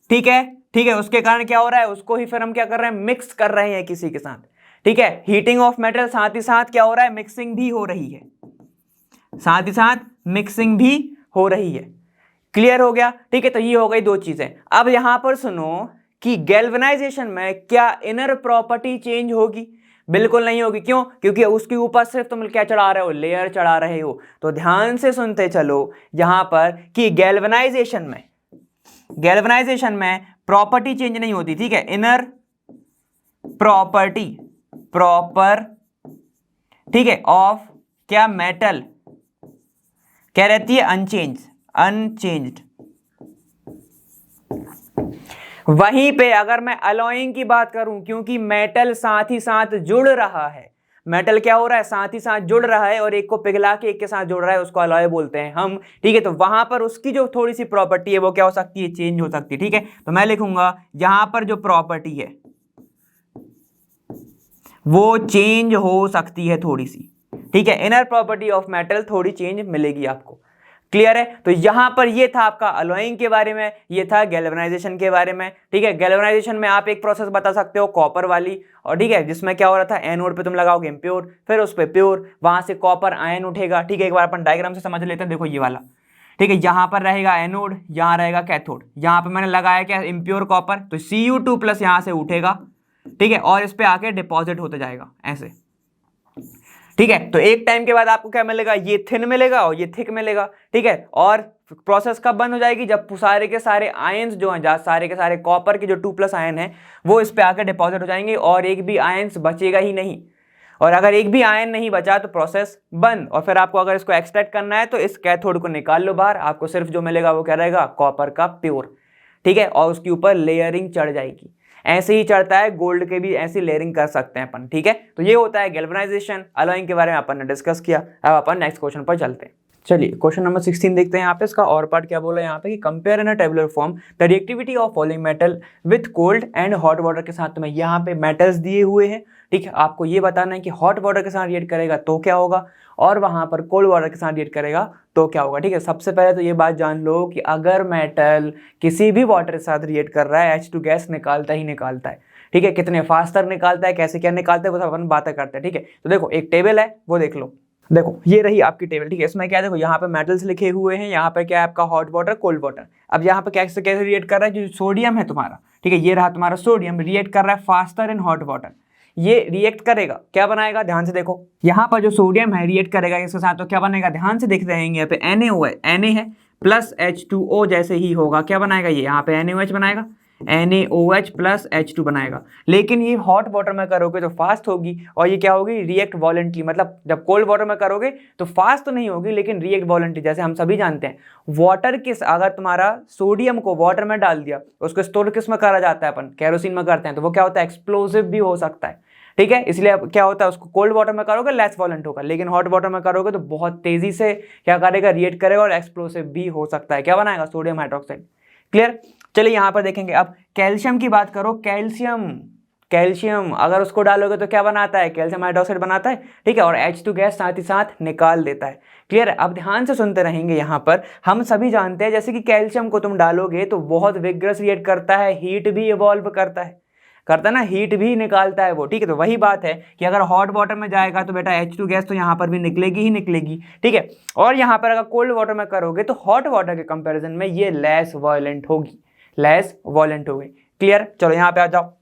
ठीक है, उसके कारण क्या हो रहा है, उसको ही फिर हम क्या कर रहे हैं, मिक्स कर रहे हैं किसी के साथ। ठीक है, हीटिंग ऑफ मेटल, साथ ही साथ क्या हो रहा है, मिक्सिंग भी हो रही है, साथ ही साथ मिक्सिंग भी हो रही है। क्लियर हो गया। ठीक है, तो ये हो गई दो चीजें। अब यहां पर सुनो कि गैल्वेनाइजेशन में क्या इनर प्रॉपर्टी चेंज होगी, बिल्कुल नहीं होगी। क्यों, क्योंकि उसके ऊपर सिर्फ तुम क्या चढ़ा रहे हो, लेयर चढ़ा रहे हो। तो ध्यान से सुनते चलो यहां पर कि गैल्वेनाइजेशन में प्रॉपर्टी चेंज नहीं होती। ठीक है, इनर प्रॉपर्टी ठीक है ऑफ क्या मेटल क्या रहती है, अनचेंज्ड। वहीं पे अगर मैं अलॉइंग की बात करूं, क्योंकि मेटल साथ ही साथ जुड़ रहा है, मेटल क्या हो रहा है, साथ ही साथ जुड़ रहा है और एक को पिघला के एक के साथ जुड़ रहा है, उसको अलॉय बोलते हैं हम। ठीक है, तो वहां पर उसकी जो थोड़ी सी प्रॉपर्टी है वो क्या हो सकती है, चेंज हो सकती है। ठीक है, तो मैं लिखूंगा यहां पर जो प्रॉपर्टी है वो चेंज हो सकती है थोड़ी सी। ठीक है, इनर प्रॉपर्टी ऑफ मेटल थोड़ी चेंज मिलेगी आपको। क्लियर है, तो यहां पर ये था आपका अलॉइंग के बारे में, ये था गैल्वेनाइजेशन के बारे में। ठीक है, गैल्वेनाइजेशन में आप एक प्रोसेस बता सकते हो कॉपर वाली, और ठीक है, जिसमें क्या हो रहा था, एनोड पे तुम लगाओगे इम्प्योर, फिर उस पे प्योर, वहां से कॉपर आयन उठेगा। ठीक है, एक बार अपन डायग्राम से समझ लेते हैं। देखो ये वाला, ठीक है, यहां पर रहेगा एनोड, यहां रहेगा कैथोड, यहां पर मैंने लगाया क्या, इम्प्योर कॉपर, तो Cu2 प्लस यहां से उठेगा। ठीक है, और इस पे आके डिपॉजिट होते जाएगा ऐसे। ठीक है, तो एक टाइम के बाद आपको क्या मिलेगा, ये थिन मिलेगा और ये थिक मिलेगा। ठीक है, और प्रोसेस कब बंद हो जाएगी, जब सारे के सारे आयंस जो हैं, सारे के सारे कॉपर के जो 2+ आयन है वो इस पे आकर डिपॉजिट हो जाएंगे और एक भी आयंस बचेगा ही नहीं। और अगर एक भी आयन नहीं बचा तो प्रोसेस बंद। और फिर आपको अगर इसको एक्सट्रैक्ट करना है तो इस कैथोड को निकाल लो बाहर, आपको सिर्फ जो मिलेगा वो क्या रहेगा, कॉपर का प्योर। ठीक है, और उसके ऊपर लेयरिंग चढ़ जाएगी। ऐसे ही चढ़ता है गोल्ड के भी, ऐसी लेयरिंग कर सकते हैं अपन। ठीक है, तो ये होता है गैल्वेनाइजेशन। अलॉइंग के बारे में अपन ने डिस्कस किया। अब अपन नेक्स्ट क्वेश्चन पर चलते हैं। चलिए क्वेश्चन नंबर 16 देखते हैं। यहाँ पे इसका और पार्ट क्या बोला है यहाँ पे कि compare in a tabular form the reactivity of following metal with cold and hot water के साथ। तुम्हें यहाँ पे मेटल्स दिए हुए हैं। ठीक है, आपको ये बताना है कि हॉट वाटर के साथ रिएक्ट करेगा तो क्या होगा और वहां पर कोल्ड वाटर के साथ रिएक्ट करेगा तो क्या होगा। ठीक है, सबसे पहले तो ये बात जान लो कि अगर मेटल किसी भी वाटर के साथ रिएक्ट कर रहा है, H2 गैस निकालता ही निकालता है। ठीक है, कितने फास्टर निकालता है, कैसे क्या निकालता है, वो सब अपन बातें करते हैं। ठीक है, तो देखो एक टेबल है वो देख लो। देखो ये रही आपकी टेबल। ठीक है, इसमें क्या है, देखो यहाँ पे मेटल्स लिखे हुए हैं, यहाँ पे क्या है आपका हॉट वाटर, कोल्ड वाटर। अब यहाँ पे कैसे कैसे रिएक्ट कर रहा है, जो सोडियम है तुम्हारा, ठीक है, ये रहा तुम्हारा सोडियम, रिएक्ट कर रहा है फास्टर इन हॉट वाटर। ये रिएक्ट करेगा, क्या बनाएगा, ध्यान से देखो, यहाँ पर जो सोडियम है रिएक्ट करेगा इसके साथ, तो क्या बनेगा, ध्यान से देखते रहेंगे। यहाँ पे Na है प्लस H2O जैसे ही होगा, क्या बनाएगा ये, यहाँ पे NaOH बनाएगा। NaOH प्लस H2 बनाएगा। लेकिन ये हॉट वाटर में करोगे तो फास्ट होगी, और ये क्या होगी, रिएक्ट वॉलेंटली, मतलब जब कोल्ड वाटर में करोगे तो फास्ट तो नहीं होगी लेकिन रिएक्ट वॉलेंटली। जैसे हम सभी जानते हैं वाटर किस, अगर तुम्हारा सोडियम को वाटर में डाल दिया, उसको स्टोर किस में करा जाता है, अपन केरोसिन में करते हैं, तो वो क्या होता है, एक्सप्लोसिव भी हो सकता है। ठीक है, इसलिए अब क्या होता है, उसको कोल्ड वाटर में करोगे लेस वॉलेंट होगा, लेकिन हॉट वाटर में करोगे तो बहुत तेजी से क्या करेगा, रिएक्ट करेगा और एक्सप्लोसिव भी हो सकता है। क्या बनाएगा, सोडियम हाइड्रोक्साइड। क्लियर। चलिए यहाँ पर देखेंगे अब कैल्शियम की बात करो। कैल्शियम अगर उसको डालोगे तो क्या बनाता है, कैल्शियम हाइड्रोक्साइड बनाता है। ठीक है, और H2 गैस साथ ही साथ निकाल देता है। क्लियर है। अब ध्यान से सुनते रहेंगे। यहाँ पर हम सभी जानते हैं जैसे कि कैल्शियम को तुम डालोगे तो बहुत विग्रस रिएक्ट करता है, हीट भी इवॉल्व करता है ना, हीट भी निकालता है वो। ठीक है, तो वही बात है कि अगर हॉट वाटर में जाएगा तो बेटा H2 गैस तो यहाँ पर भी निकलेगी ही निकलेगी। ठीक है, और यहाँ पर अगर कोल्ड वाटर में करोगे तो हॉट वाटर के कंपैरिजन में ये लेस वॉयलेंट होगी। क्लियर। चलो यहाँ पे आ जाओ।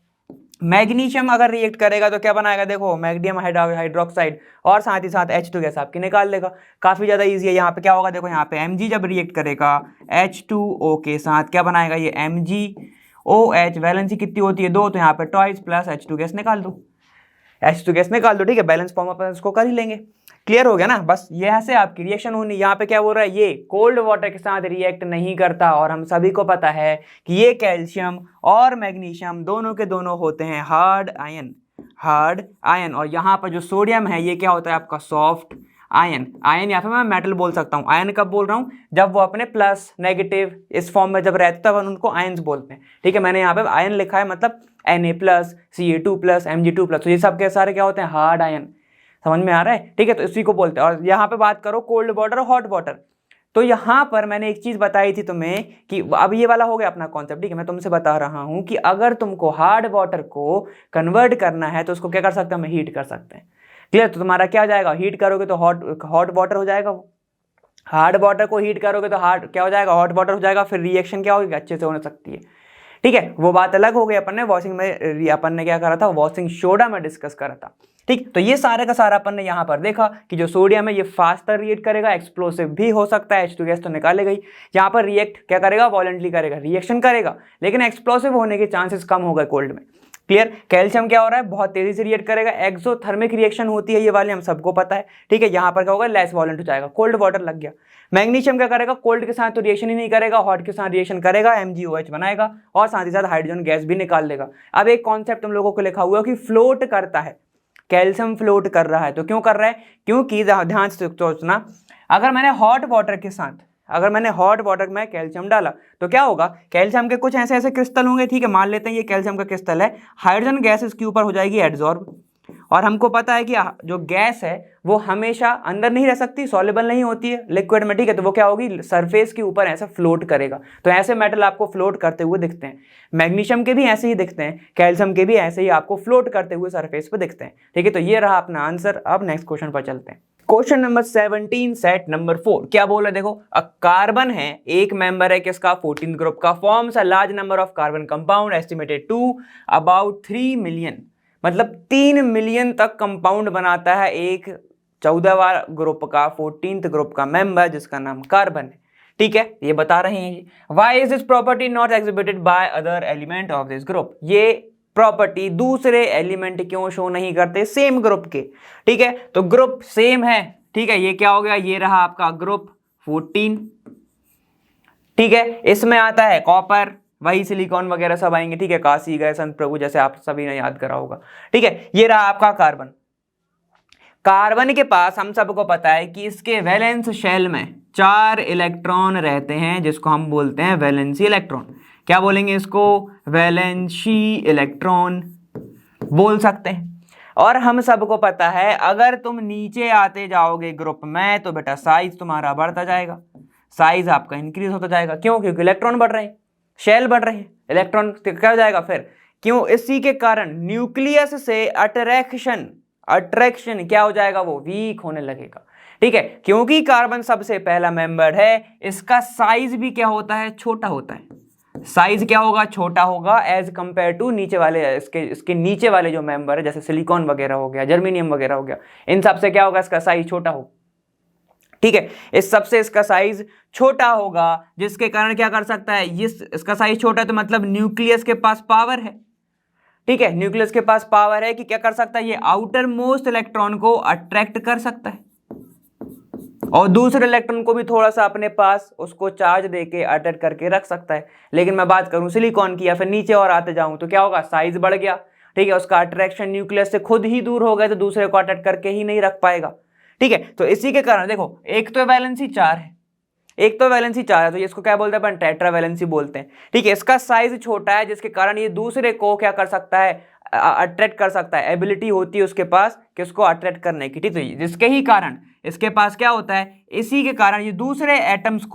मैग्नीशियम अगर रिएक्ट करेगा तो क्या बनाएगा, देखो मैग्नीशियम हाइड्रोक्साइड और साथ ही साथ H2 गैस आपकी निकाल लेगा। काफी ज्यादा इजी है। यहाँ पे क्या होगा, देखो यहाँ पे Mg जब रिएक्ट करेगा H2O के साथ, क्या बनाएगा ये MgOH, वैलेंसी कितनी होती है 2, तो यहाँ पे ट्वाइस प्लस H2 गैस निकाल दो। ठीक है, बैलेंस फॉर्म अपन इसको कर ही लेंगे। क्लियर हो गया ना। बस ये ऐसे आपकी रिएक्शन होनी। यहाँ पे क्या बोल रहा है, ये कोल्ड वाटर के साथ रिएक्ट नहीं करता, और हम सभी को पता है कि ये कैल्शियम और मैग्नीशियम दोनों के दोनों होते हैं हार्ड आयन, और यहाँ पर जो सोडियम है ये क्या होता है आपका सॉफ्ट आयन। या फिर मैं मेटल बोल सकता हूँ। आयन कब बोल रहा हूँ, जब वो अपने प्लस नेगेटिव इस फॉर्म में जब रहते तब उनको आयन्स बोलते हैं। ठीक है, मैंने यहाँ पे आयन लिखा है, मतलब Na plus, Ca2 plus, Mg2 plus, तो ये सब के सारे क्या होते हैं, हार्ड आयन। समझ में आ रहा है। ठीक है, तो इसी को बोलते हैं। और यहाँ पे बात करो कोल्ड वाटर और हॉट वाटर, तो यहाँ पर मैंने एक चीज बताई थी तुम्हें कि अब ये वाला हो गया अपना कॉन्सेप्ट। ठीक है, मैं तुमसे बता रहा हूँ कि अगर तुमको हार्ड वाटर को कन्वर्ट करना है तो उसको क्या कर सकते हैं, हम हीट कर सकते हैं। क्लियर। तो तुम्हारा क्या जाएगा, हीट करोगे तो हॉट वाटर हो जाएगा वो, हार्ड वाटर को हीट करोगे तो हार्ड क्या हो जाएगा, हॉट वाटर हो जाएगा। फिर रिएक्शन क्या होगी, अच्छे से हो सकती है। ठीक है, वो बात अलग हो गई। अपन ने क्या करा था, वॉशिंग सोडा में डिस्कस करा था। ठीक, तो ये सारे का सारा अपन ने यहाँ पर देखा कि जो सोडियम है ये फास्टर रिएक्ट करेगा, एक्सप्लोसिव भी हो सकता है, H2 गैस तो निकाले गई। यहाँ पर रिएक्ट क्या करेगा, वॉलेंटली करेगा, रिएक्शन करेगा, लेकिन एक्सप्लोसिव होने के चांसेस कम हो गए कोल्ड में। क्लियर। कैल्शियम क्या हो रहा है, बहुत तेजी से रिएक्ट करेगा, एक्सोथर्मिक रिएक्शन होती है ये वाली, हम सबको पता है। ठीक है, यहाँ पर क्या होगा, लेस वॉलेंट हो जाएगा, कोल्ड वाटर लग गया। मैग्नीशियम क्या करेगा, कोल्ड के साथ तो रिएक्शन ही नहीं करेगा, हॉट के साथ रिएक्शन करेगा, MgOH बनाएगा और साथ ही साथ हाइड्रोजन गैस भी निकाल देगा। अब एक कॉन्सेप्ट तुम लोगों को लिखा हुआ है कि फ्लोट करता है, कैल्शियम फ्लोट कर रहा है। तो क्यों कर रहा है, क्योंकि ध्यान से सोचना, अगर मैंने हॉट वाटर में कैल्शियम डाला तो क्या होगा, कैल्शियम के कुछ ऐसे क्रिस्टल होंगे। ठीक है, मान लेते हैं ये कैल्शियम का क्रिस्टल है, हाइड्रोजन गैस इसके ऊपर हो जाएगी एडजॉर्ब, और हमको पता है कि जो गैस है वो हमेशा अंदर नहीं रह सकती, सॉल्युबल नहीं होती है लिक्विड में। ठीक है, तो वो क्या होगी, सरफेस के ऊपर ऐसा फ्लोट करेगा। तो ऐसे मेटल आपको फ्लोट करते हुए दिखते हैं। मैग्नीशियम के भी ऐसे ही दिखते हैं, कैल्शियम के भी ऐसे ही आपको फ्लोट करते हुए सरफेस पे दिखते हैं। ठीक है, तो ये रहा अपना आंसर। अब नेक्स्ट क्वेश्चन पर चलते हैं। क्वेश्चन नंबर 17 सेट नंबर 4 क्या बोला, देखो अ कार्बन है, एक मेंबर है किसका, 14th ग्रुप का, forms a large number of carbon compound estimated to about 3 million, मतलब 3 मिलियन तक कंपाउंड बनाता है एक 14वां ग्रुप का, 14th ग्रुप का मेंबर जिसका नाम कार्बन है। ठीक है, ये बता रहे हैं why is this property not exhibited by other element of this group, ये प्रॉपर्टी दूसरे एलिमेंट क्यों शो नहीं करते सेम ग्रुप के। ठीक है, तो ग्रुप सेम है। ठीक है, ये क्या हो गया, ये रहा आपका ग्रुप 14। ठीक है, इसमें आता है कॉपर, वही सिलिकॉन वगैरह सब आएंगे। ठीक है, काशी गए संत प्रभु जैसे आप सभी ने याद करा होगा। ठीक है, ये रहा आपका कार्बन। कार्बन के पास हम सबको पता है कि इसके वैलेंस शेल में 4 इलेक्ट्रॉन रहते हैं जिसको हम बोलते हैं वैलेंसी इलेक्ट्रॉन। क्या बोलेंगे इसको, वैलेंसी इलेक्ट्रॉन बोल सकते हैं। और हम सबको पता है अगर तुम नीचे आते जाओगे ग्रुप में तो बेटा साइज तुम्हारा बढ़ता जाएगा, साइज आपका इंक्रीज होता जाएगा। क्यों, क्योंकि इलेक्ट्रॉन बढ़ रहे हैं, शेल बढ़ रहे हैं, इलेक्ट्रॉन क्या हो जाएगा फिर, क्यों, इसी के कारण न्यूक्लियस से अट्रैक्शन क्या हो जाएगा, वो वीक होने लगेगा। ठीक है, क्योंकि कार्बन सबसे पहला मेंबर है, इसका साइज भी क्या होता है, छोटा होता है। साइज क्या होगा, छोटा होगा एज कंपेयर टू नीचे वाले, इसके नीचे वाले जो मेंबर है जैसे सिलिकॉन वगैरह हो गया, जर्मेनियम वगैरह हो गया, इन सब से क्या होगा, इसका साइज छोटा हो। ठीक है, इस सबसे इसका साइज छोटा होगा, जिसके कारण क्या कर सकता है, इसका साइज छोटा है तो मतलब न्यूक्लियस के पास पावर है। ठीक है, न्यूक्लियस के पास पावर है कि क्या कर सकता है, ये आउटर मोस्ट इलेक्ट्रॉन को अट्रैक्ट कर सकता है और दूसरे इलेक्ट्रॉन को भी थोड़ा सा अपने पास उसको चार्ज देके अट्रैक्ट करके रख सकता है। लेकिन मैं बात करूं सिलिकॉन की या फिर नीचे और आते जाऊं तो क्या होगा, साइज बढ़ गया। ठीक है, उसका अट्रैक्शन न्यूक्लियस से खुद ही दूर हो गया तो दूसरे को अट्रैक्ट करके ही नहीं रख पाएगा। ठीक है, तो इसी के कारण देखो, एक तो वैलेंसी 4 है, तो इसको क्या बोलते हैं अपन, टेट्रा वैलेंसी बोलते हैं। ठीक है, इसका साइज छोटा है जिसके कारण ये दूसरे को क्या कर सकता है, अट्रैक्ट कर सकता है, एबिलिटी होती है उसके पास कि उसको अट्रैक्ट करने की। ठीक है, तो जिसके ही कारण इसके पास क्या होता है, इसी के कारण ये दूसरे एटम्स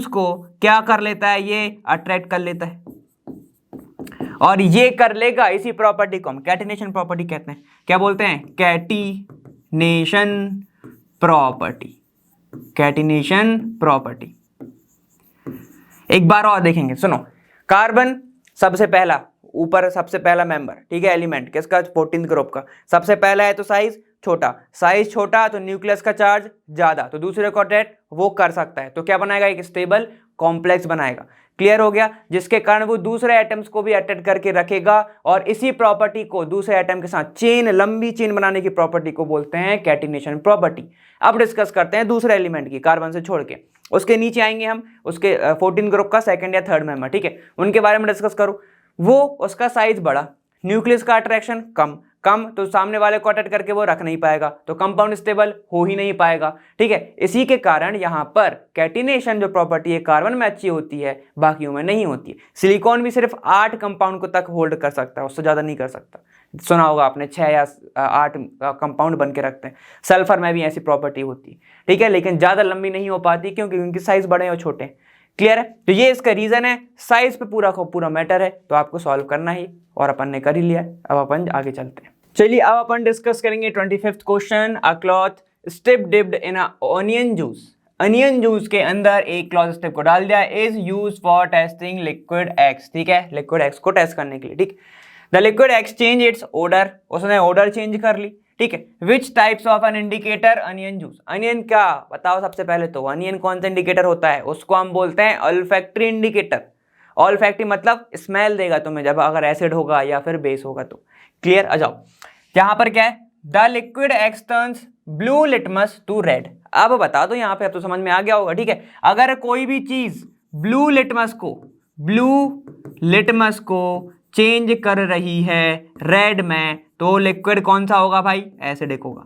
को क्या कर लेता है, ये अट्रैक्ट कर लेता है और ये कर लेगा। इसी प्रॉपर्टी को हम कैटिनेशन प्रॉपर्टी कहते हैं। क्या बोलते हैं, कैटिनेशन प्रॉपर्टी। एक बार और देखेंगे, सुनो। कार्बन सबसे पहला मेंबर, ठीक है, एलिमेंट किसका, 14th ग्रुप का सबसे पहला है तो साइज छोटा तो न्यूक्लियस का चार्ज ज्यादा, तो दूसरे को अट्रैक्ट वो कर सकता है, तो क्या बनाएगा, एक स्टेबल कॉम्प्लेक्स बनाएगा। क्लियर हो गया, जिसके कारण वो दूसरे एटम्स को भी अट्रैक्ट करके रखेगा और इसी प्रॉपर्टी को दूसरे एटम के साथ लंबी चेन बनाने की प्रॉपर्टी को बोलते हैं कैटिनेशन प्रॉपर्टी। अब डिस्कस करते हैं दूसरे एलिमेंट की, कार्बन से छोड़ के, उसके नीचे आएंगे हम, उसके 14 ग्रुप का सेकंड या थर्ड मेंबर। ठीक है, उनके बारे में डिस्कस करूं। वो उसका साइज बड़ा, न्यूक्लियस का अट्रैक्शन कम तो सामने वाले को अटैक करके वो रख नहीं पाएगा, तो कंपाउंड स्टेबल हो ही नहीं पाएगा। ठीक है, इसी के कारण यहां पर कैटिनेशन जो प्रॉपर्टी है कार्बन में अच्छी होती है, बाकियों में नहीं होती है। सिलिकॉन भी सिर्फ 8 कंपाउंड को तक होल्ड कर सकता है, उससे ज्यादा नहीं कर सकता। सुना होगा आपने 6 या 8 कंपाउंड बन के रखते हैं। सल्फर में भी ऐसी प्रॉपर्टी होती है। ठीक है, लेकिन ज्यादा लंबी नहीं हो पाती क्योंकि उनकी साइज बड़े और छोटे हैं। क्लियर है, तो ये इसका रीजन है, साइज पे पूरा मैटर है, तो आपको सॉल्व करना ही, और अपन ने कर ही लिया। अब अपन आगे चलते हैं। चलिए, अब अपन डिस्कस करेंगे 25th question. A cloth strip dipped in onion juice के अंदर एक क्लॉथ स्ट्रिप को डाल दिया, is use for testing liquid x. ठीक है, लिक्विड एक्स को टेस्ट करने के लिए। ठीक, the liquid X change its odour, उसने ओडर चेंज कर ली। ठीक है, which types of an indicator, onion juice. Onion क्या बताओ सबसे पहले तो, अनियन कौन सा इंडिकेटर होता है, उसको हम बोलते हैं ऑल्फैक्टरी इंडिकेटर। ऑल्फैक्टरी मतलब स्मेल देगा तुम्हें जब अगर एसिड होगा या फिर बेस होगा तो। क्लियर, आ जाओ, यहां पर क्या है, the liquid X turns blue litmus to red. अब बता दो यहां पे, अब तो समझ में आ गया होगा। ठीक है, अगर कोई भी चीज ब्लू लिटमस को चेंज कर रही है रेड में, तो लिक्विड कौन सा होगा भाई, एसिडिक होगा।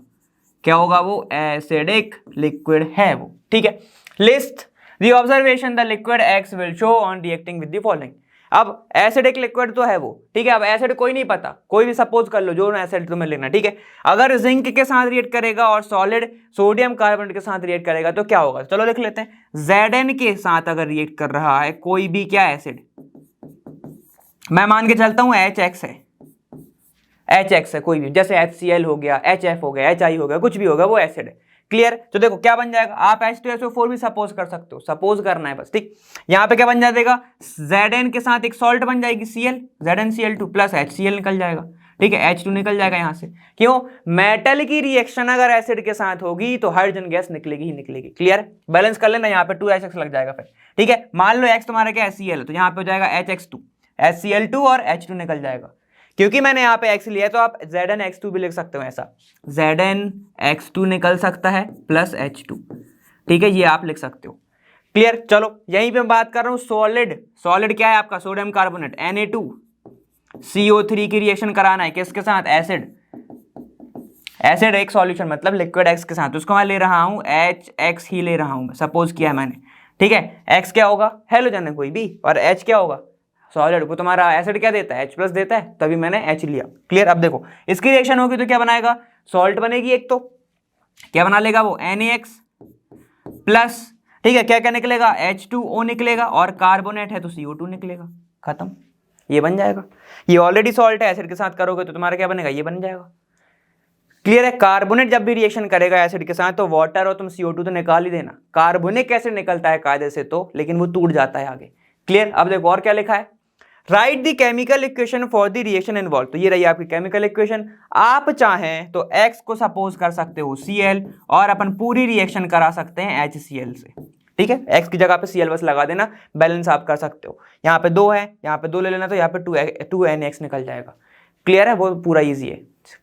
क्या होगा वो, एसिडिक लिक्विड है वो। ठीक है, list the observation the liquid x will show on reacting with the following. अब एसिडिक लिक्विड तो है वो। ठीक है, अब एसिड कोई नहीं पता, कोई भी सपोज कर लो जो एसिड तुम्हें लेना। ठीक है, अगर जिंक के साथ रिएक्ट करेगा और सॉलिड सोडियम कार्बोनेट के साथ रिएक्ट करेगा तो क्या होगा, चलो लिख लेते हैं। Zn के साथ अगर रिएक्ट कर रहा है कोई भी क्या एसिड, मैं मान के चलता हूं HX है कोई भी, जैसे HCl हो गया, HF हो गया, HI हो गया, कुछ भी होगा वो एसिड है। क्लियर, तो देखो क्या बन जाएगा, आप H2SO4 भी सपोज कर सकते हो, सपोज करना है बस। ठीक, यहाँ पे क्या बन जाएगा, Zn के साथ एक सॉल्ट बन जाएगी Cl, ZnCl2 प्लस HCl निकल जाएगा। ठीक है, H2 निकल जाएगा यहाँ से। क्यों, मेटल की रिएक्शन अगर एसिड के साथ होगी तो हाइड्रोजन गैस निकलेगी ही निकलेगी। क्लियर, बैलेंस कर लेना, यहाँ पे 2HX लग जाएगा फिर। ठीक है, मान लो X तुम्हारा क्या है, Cl है, तो यहाँ पे हो जाएगा HX2, HCl2 और H2 निकल जाएगा। क्योंकि मैंने यहाँ पे X लिया तो आप ZnX2 भी लिख सकते हो, ऐसा ZnX2 निकल सकता है प्लस H2। ठीक है, ये आप लिख सकते हो। क्लियर, चलो यहीं पे बात कर रहा हूँ सॉलिड क्या है आपका, सोडियम कार्बोनेट Na2CO3 की रिएक्शन कराना है किसके साथ, एसिड एक सॉल्यूशन मतलब लिक्विड एक्स के साथ, उसको मैं ले रहा हूँ HX ही ले रहा हूँ, सपोज किया है मैंने। ठीक है, X क्या होगा, हेलोजन है कोई भी, और H क्या होगा, सॉलिड को तुम्हारा एसिड क्या देता है, H+ देता है, तभी मैंने H लिया। क्लियर, अब देखो इसकी रिएक्शन होगी तो क्या बनाएगा, सॉल्ट बनेगी एक, तो क्या बना लेगा वो NaX प्लस, ठीक है, क्या क्या निकलेगा, H2O निकलेगा, और कार्बोनेट है तो CO2 निकलेगा, खत्म, ये बन जाएगा। ये ऑलरेडी सॉल्ट है, एसिड के साथ करोगे तो तुम्हारा क्या बनेगा, ये बन जाएगा। क्लियर है, कार्बोनेट जब भी रिएक्शन करेगा एसिड के साथ तो वाटर और तुम CO2 तो निकाल ही देना। कार्बोनिक एसिड निकलता है कायदे से तो, लेकिन वो टूट जाता है आगे। क्लियर, अब देखो और क्या लिखा है, right the chemical equation for the reaction involve. तो ये रही आपकी केमिकल इक्वेशन। आप चाहें तो x को सपोज कर सकते हो Cl और अपन पूरी रिएक्शन करा सकते हैं HCl से, ठीक है। x की जगह पे Cl बस लगा देना, बैलेंस आप कर सकते हो। यहाँ पे 2 है, यहाँ पे 2 ले लेना, तो यहाँ पे 2NX निकल जाएगा। क्लियर है, वो पूरा ईजी है।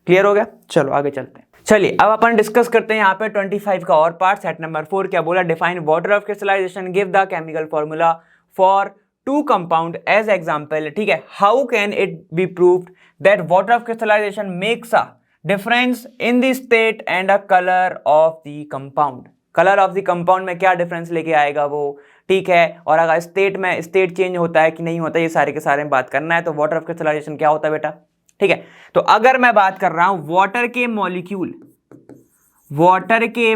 क्लियर हो गया, चलो आगे चलते हैं। चलिए अब अपन डिस्कस करते हैं यहाँ पे 25 का और पार्ट। सेट नंबर 4 क्या बोला, define water of crystallization, give the chemical formula for two compound as example, ठीक है। How can it be proved that water of crystallization makes a difference in the state and a colour of the compound. Colour of the compound में क्या difference लेके आएगा वो, ठीक है। और अगर स्टेट में स्टेट चेंज होता है कि नहीं होता, ये सारे के सारे में बात करना है। तो वाटर ऑफ क्रिस्टलाइजेशन क्या होता है बेटा, ठीक है। तो अगर मैं बात कर रहा हूं वाटर के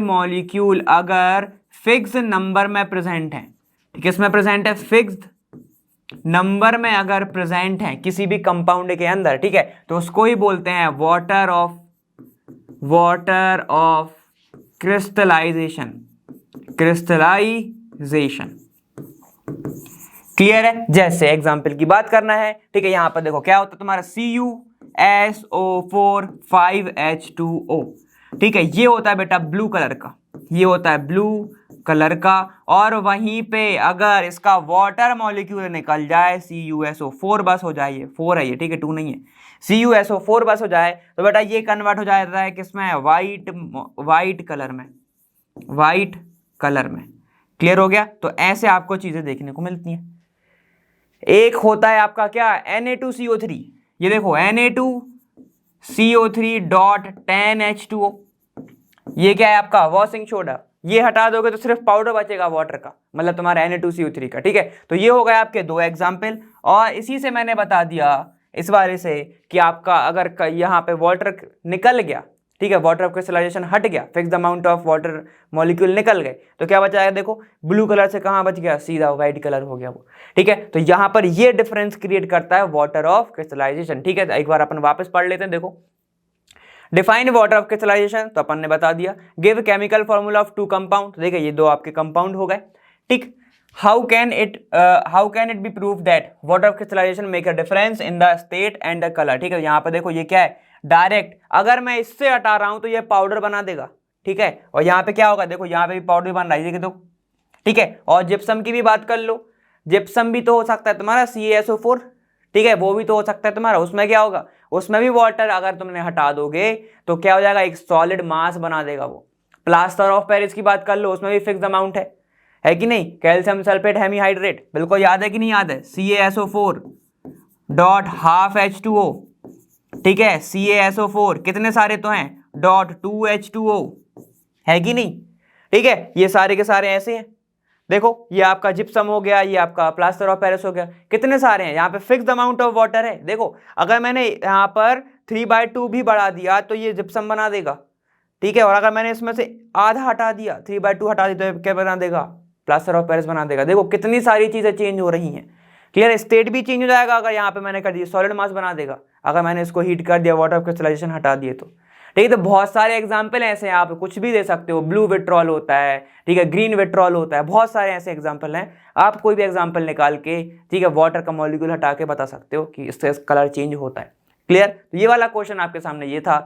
मॉलिक्यूल अगर फिक्स नंबर में प्रेजेंट है, किसमें प्रेजेंट है, फिक्स्ड नंबर में अगर प्रेजेंट है किसी भी कंपाउंड के अंदर, ठीक है, तो उसको ही बोलते हैं वाटर ऑफ क्रिस्टलाइजेशन। क्लियर है। जैसे एग्जांपल की बात करना है, ठीक है, यहां पर देखो क्या होता है तुम्हारा CuSO4 5H2O, ठीक है। ये होता है बेटा ब्लू कलर का, ये होता है ब्लू कलर का। और वहीं पे अगर इसका वाटर मॉलिक्यूल निकल जाए CuSO4 बस हो जाए, ये 4 है ये, ठीक है, 2 नहीं है, CuSO4 बस हो जाए, तो बेटा ये कन्वर्ट हो जाता है किसमें, वाइट कलर में। क्लियर हो गया। तो ऐसे आपको चीजें देखने को मिलती हैं। एक होता है आपका क्या, Na2CO3, ये देखो Na2CO3.10H2O, ये क्या है आपका वॉशिंग सोडा। ये हटा दोगे तो सिर्फ पाउडर बचेगा वाटर का, मतलब तुम्हारा Na2CO3 का, ठीक है। तो ये हो गए आपके 2 एग्जाम्पल। और इसी से मैंने बता दिया इस बारे से कि आपका अगर यहाँ पे वाटर निकल गया, ठीक है, वाटर ऑफ क्रिस्टलाइजेशन हट गया, fix the amount of water molecule निकल गए, तो क्या बचा है, देखो ब्लू कलर से कहाँ बच गया, सीधा व्हाइट कलर हो गया वो, ठीक है। तो यहाँ पर ये डिफरेंस क्रिएट करता है वाटर ऑफ क्रिस्टलाइजेशन, ठीक है। एक बार अपन वापस पढ़ लेते हैं, देखो डिफाइन वाटर ऑफ क्रिस्टलाइजेशन तो अपन ने बता दिया। Give chemical formula of 2 compound, देखिए ये 2 आपके कंपाउंड हो गए, ठीक। How can it be prove that water of crystallization make a difference in the state and the colour, ठीक है। यहाँ पर देखो ये क्या है, डायरेक्ट अगर मैं इससे हटा रहा हूं तो ये पाउडर बना देगा, ठीक है। और यहाँ पे क्या होगा, देखो यहाँ पे भी पाउडर बन रहा है, देखो, ठीक है। और जिप्सम की भी बात कर लो, जिप्सम भी तो हो सकता है तुम्हारा CaSO4, ठीक है, वो भी तो हो सकता है तुम्हारा। उसमें क्या होगा, उसमें भी वाटर अगर तुमने हटा दोगे तो क्या हो जाएगा, एक सॉलिड मास बना देगा वो। प्लास्टर ऑफ पेरिस की बात कर लो, उसमें भी फिक्स अमाउंट है कि नहीं, कैल्शियम सल्फेट हेमीहाइड्रेट, बिल्कुल याद है कि नहीं याद है, CaSO4.12H2O, ठीक है। CaSO4 कितने सारे तो हैं, .2H2O, है कि नहीं, ठीक है। ये सारे के सारे ऐसे हैं, देखो ये आपका जिप्सम हो गया, ये आपका प्लास्टर ऑफ पेरिस हो गया, कितने सारे हैं, यहाँ पे फिक्स्ड अमाउंट ऑफ वाटर है। देखो अगर मैंने यहाँ पर 3/2 भी बढ़ा दिया तो ये जिप्सम बना देगा, ठीक है। और अगर मैंने इसमें से आधा हटा दिया, 3/2 हटा दिया, तो क्या बना देगा, प्लास्टर ऑफ पेरिस बना देगा। देखो कितनी सारी चीजें चेंज हो रही हैं। क्लियर, स्टेट भी चेंज हो जाएगा अगर यहाँ पे मैंने कर दिया, सॉलिड मास बना देगा अगर मैंने इसको हीट कर दिया, वाटर ऑफ क्रिस्टलाइजेशन हटा दिए तो, ठीक है। तो बहुत सारे एग्जाम्पल ऐसे हैं, आप कुछ भी दे सकते हो, ब्लू विट्रॉल होता है, ठीक है, ग्रीन विट्रॉल होता है, बहुत सारे ऐसे एग्जाम्पल हैं। आप कोई भी एग्जाम्पल निकाल के, ठीक है, वाटर का मॉलिक्यूल हटा के बता सकते हो कि इससे कलर चेंज होता है। क्लियर, तो ये वाला क्वेश्चन आपके सामने ये था।